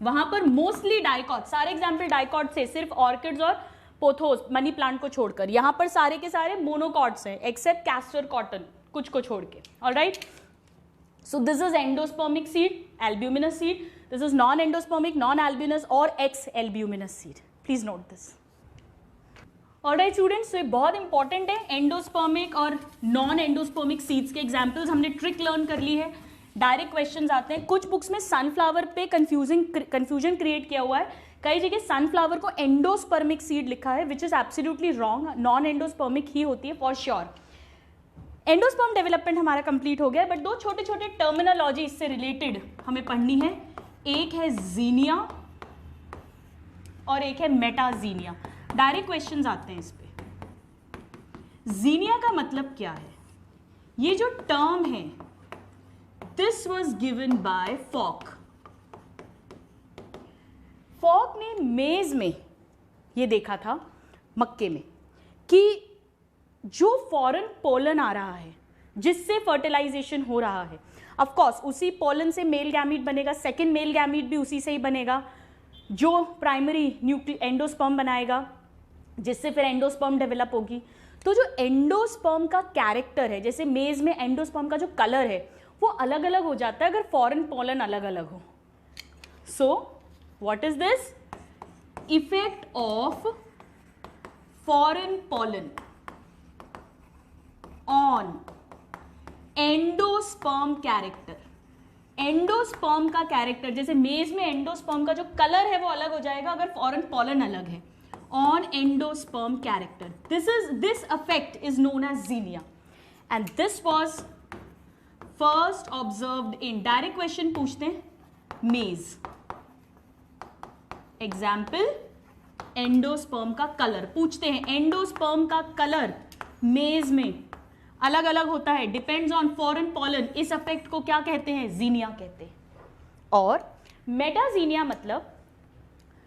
वहां पर मोस्टली डाइकॉट्स, सारे एग्जाम्पल डाइकॉट्स से, सिर्फ ऑर्किड्स और पोथोस मनी प्लांट को छोड़कर। यहां पर सारे के सारे मोनोकॉट्स हैं एक्सेप्ट कैस्टर कॉटन, कुछ को छोड़ के। Alright, so this is endospermic seed, albuminous seed. This is non endospermic, non albuminous और ex albuminous seed. Please note this. Alright students, तो ये बहुत इंपॉर्टेंट है। एंडोस्पर्मिक और नॉन एंडोस्पर्मिक सीड्स के एग्जाम्पल्स हमने ट्रिक लर्न कर ली है। डायरेक्ट क्वेश्चंस आते हैं। कुछ बुक्स में सनफ्लावर पे कंफ्यूजन क्रिएट किया हुआ है। कई जगह सनफ्लावर को एंडोस्पर्मिक सीड लिखा है, which is absolutely wrong. Non endospermic ही होती है फॉर श्योर। एंडोस्पर्म डेवलपमेंट हमारा कंप्लीट हो गया, बट दो छोटे छोटे टर्मिनोलॉजी इससे रिलेटेड हमें पढ़नी है। एक है जीनिया और एक है मेटाजीनिया। डायरेक्ट क्वेश्चंस आते हैं इस पे। जीनिया का मतलब क्या है? ये जो टर्म है, this was given by Focke. Focke ने मेज में ये देखा था, मक्के में, कि जो फॉरेन पोलन आ रहा है जिससे फर्टिलाइजेशन हो रहा है, ऑफ कोर्स उसी पोलन से मेल गैमीट बनेगा, सेकंड मेल गैमीट भी उसी से ही बनेगा, जो प्राइमरी एंडोस्पर्म बनाएगा, जिससे फिर एंडोस्पर्म डेवलप होगी। तो जो एंडोस्पर्म का कैरेक्टर है, जैसे मेज में एंडोस्पर्म का जो कलर है वो अलग अलग हो जाता है अगर फॉरेन पोलन अलग अलग हो। So what is this? Effect of foreign pollen on endosperm character. Endosperm का कैरेक्टर, जैसे मेज में एंडोस्पर्म का जो कलर है वो अलग हो जाएगा अगर फॉरेन पोलन अलग है। On endosperm character, this effect is known as xenia, and this was first observed in, direct question पूछते हैं, मेज। एग्जाम्पल, एंडोस्पर्म का कलर पूछते हैं। एंडोस्पर्म का कलर मेज में अलग अलग होता है, डिपेंड्स ऑन फॉरेन पोलन। इस अफेक्ट को क्या कहते हैं? जीनिया कहते हैं। और मेटाजीनिया मतलब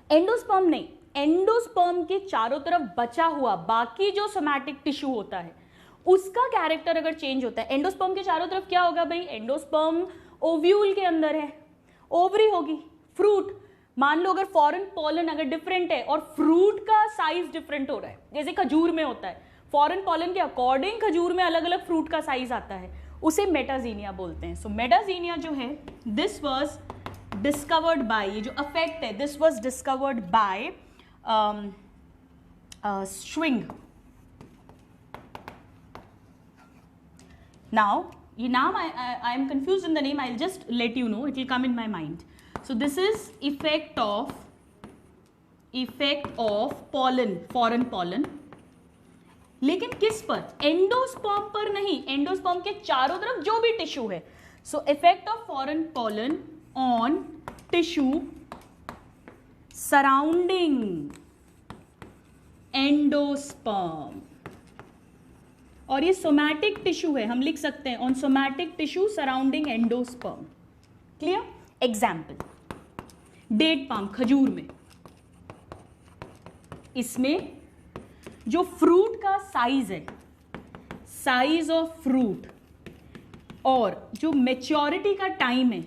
एंडोस्पर्म नहीं, एंडोस्पर्म के चारों तरफ बचा हुआ बाकी जो सोमैटिक टिश्यू होता है उसका कैरेक्टर अगर चेंज होता है। एंडोस्पर्म के चारों तरफ क्या होगा भाई? एंडोस्पर्म ओव्यूल के अंदर है, ओवरी होगी, फ्रूट। मान लो अगर फॉरेन पोलन अगर डिफरेंट है और फ्रूट का साइज डिफरेंट हो रहा है, जैसे खजूर में होता है, फॉरेन पोलन के अकॉर्डिंग खजूर में अलग अलग फ्रूट का साइज आता है, उसे मेटाजीनिया बोलते हैं। सो मेटाजीनिया जो है, दिस वाज डिस्कवर्ड बाय, ये जो अफेक्ट है this was discovered by Schwing. Now, ये नाम I am confused in the name. I'll just let you know. It will come in my mind. So this is effect of pollen, foreign pollen. लेकिन किस पर? एंडोस्पर्म पर नहीं, एंडोस्पर्म के चारों तरफ जो भी टिश्यू है। So effect of foreign pollen on tissue surrounding endosperm. और ये सोमैटिक टिश्यू है, हम लिख सकते हैं on somatic tissue surrounding endosperm. Clear? Example, date palm, खजूर में, इसमें जो फ्रूट का साइज है, साइज ऑफ फ्रूट, और जो मेच्योरिटी का टाइम है,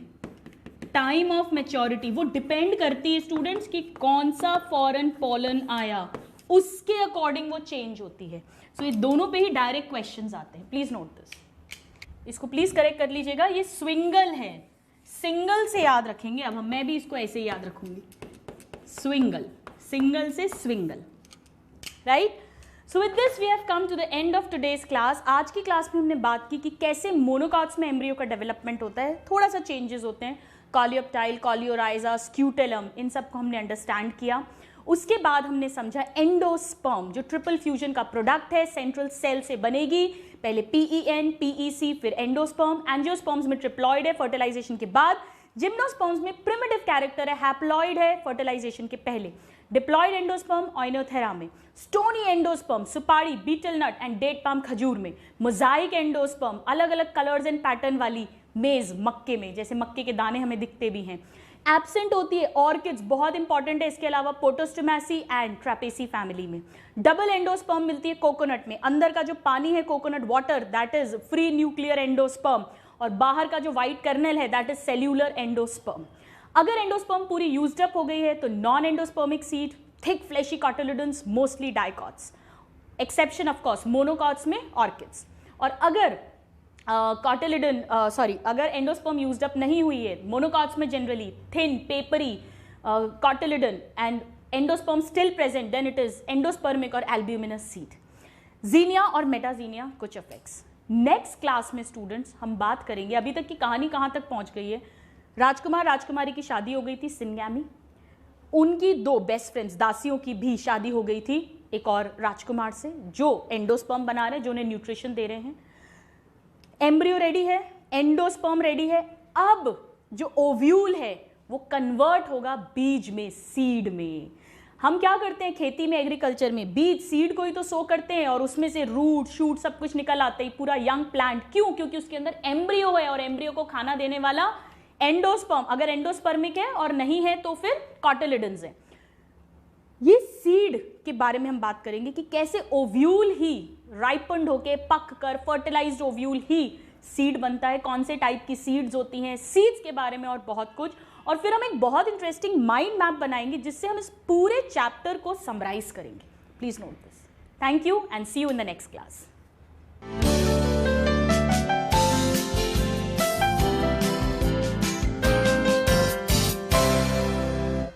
टाइम ऑफ मेच्योरिटी, वो डिपेंड करती है स्टूडेंट्स कि कौन सा फॉरेन पोलन आया, उसके अकॉर्डिंग वो चेंज होती है। सो ये दोनों पे ही डायरेक्ट क्वेश्चंस आते हैं। प्लीज नोट दिस, इसको प्लीज करेक्ट कर लीजिएगा। ये स्विंगल है, सिंगल से याद रखेंगे। अब मैं भी इसको ऐसे ही याद रखूंगी, स्विंगल, सिंगल से swingle, right. So with this we have come to the end of today's class. आज की क्लास में हमने बात की कि कैसे मोनोकॉट्स में एम्ब्रियो का डेवलपमेंट होता है, थोड़ा सा चेंजेस होते हैं, कॉलियोप्टाइल, कॉलियोराइजा, स्क्यूटेलम, इन सब को हमने अंडरस्टैंड किया। उसके बाद हमने समझा एंडोस्पर्म जो ट्रिपल फ्यूजन का प्रोडक्ट है, सेंट्रल सेल से बनेगी, पहले PEN, PEC, फिर एंडोस्पर्म। एंजियोस्पर्म्स में ट्रिप्लॉइड है फर्टिलाइजेशन के बाद, जिम्नोस्पर्म्स में प्रिमिटिव कैरेक्टर है, हैप्लॉइड है फर्टिलाइजेशन के पहले। डिप्लॉयड एंडोस्पर्म ओइनोथेरा में, स्टोनी एंडोस्पर्म सुपारी, betel nut and date palm खजूर में, मोजाइक एंडोस्पर्म अलग अलग कलर्स एंड पैटर्न वाली मेज मक्के में, जैसे मक्के के दाने हमें दिखते भी हैं। एब्सेंट होती है ऑर्किड्स, बहुत इंपॉर्टेंट है इसके अलावा, पोटोस्टोमैसी एंड ट्रैपेसी फैमिली में। डबल एंडोस्पर्म मिलती है कोकोनट में, अंदर का जो पानी है coconut water that is free nuclear endosperm, और बाहर का जो व्हाइट कर्नल है दैट इज सेल्यूलर एंडोस्पर्म। अगर एंडोस्पर्म पूरी यूज्ड अप हो गई है तो non endospermic seed, thick fleshy cotyledons, mostly dicots, exception of course monocots में ऑर्किड्स। और अगर अगर एंडोस्पर्म यूज्ड अप नहीं हुई है, मोनोकॉट्स में generally thin papery cotyledon and endosperm still present, then it is endospermic और एल्ब्यूमिनस सीड। जीनिया और मेटाजीनिया कुछ इफेक्ट्स। नेक्स्ट क्लास में स्टूडेंट्स हम बात करेंगे, अभी तक की कहानी कहाँ तक पहुँच गई है। राजकुमार राजकुमारी की शादी हो गई थी सिंगामी, उनकी 2 बेस्ट फ्रेंड्स दासियों की भी शादी हो गई थी एक और राजकुमार से जो एंडोस्पर्म बना रहे हैं, जो उन्हें न्यूट्रिशन दे रहे हैं। एम्ब्रियो रेडी है, एंडोस्पर्म रेडी है, अब जो ओव्यूल है वो कन्वर्ट होगा बीज में, सीड में। हम क्या करते हैं खेती में, एग्रीकल्चर में, बीज सीड को ही तो सो करते हैं और उसमें से रूट शूट सब कुछ निकल आते हैं, पूरा यंग प्लांट। क्यों? क्योंकि उसके अंदर एम्ब्रियो है और एम्ब्रियो को खाना देने वाला एंडोस्पर्म, अगर एंडोस्पर्मिक है, और नहीं है तो फिर कॉटिलिडन्स है। ये सीड के बारे में हम बात करेंगे कि कैसे ओव्यूल ही राइपन्ड होके पक कर फर्टिलाइज्ड ओव्यूल ही सीड बनता है, कौन से टाइप की सीड्स होती हैं, सीड्स के बारे में और बहुत कुछ। और फिर हम एक बहुत इंटरेस्टिंग माइंड मैप बनाएंगे जिससे हम इस पूरे चैप्टर को समराइज करेंगे। Please note this. Thank you and see you in the next class.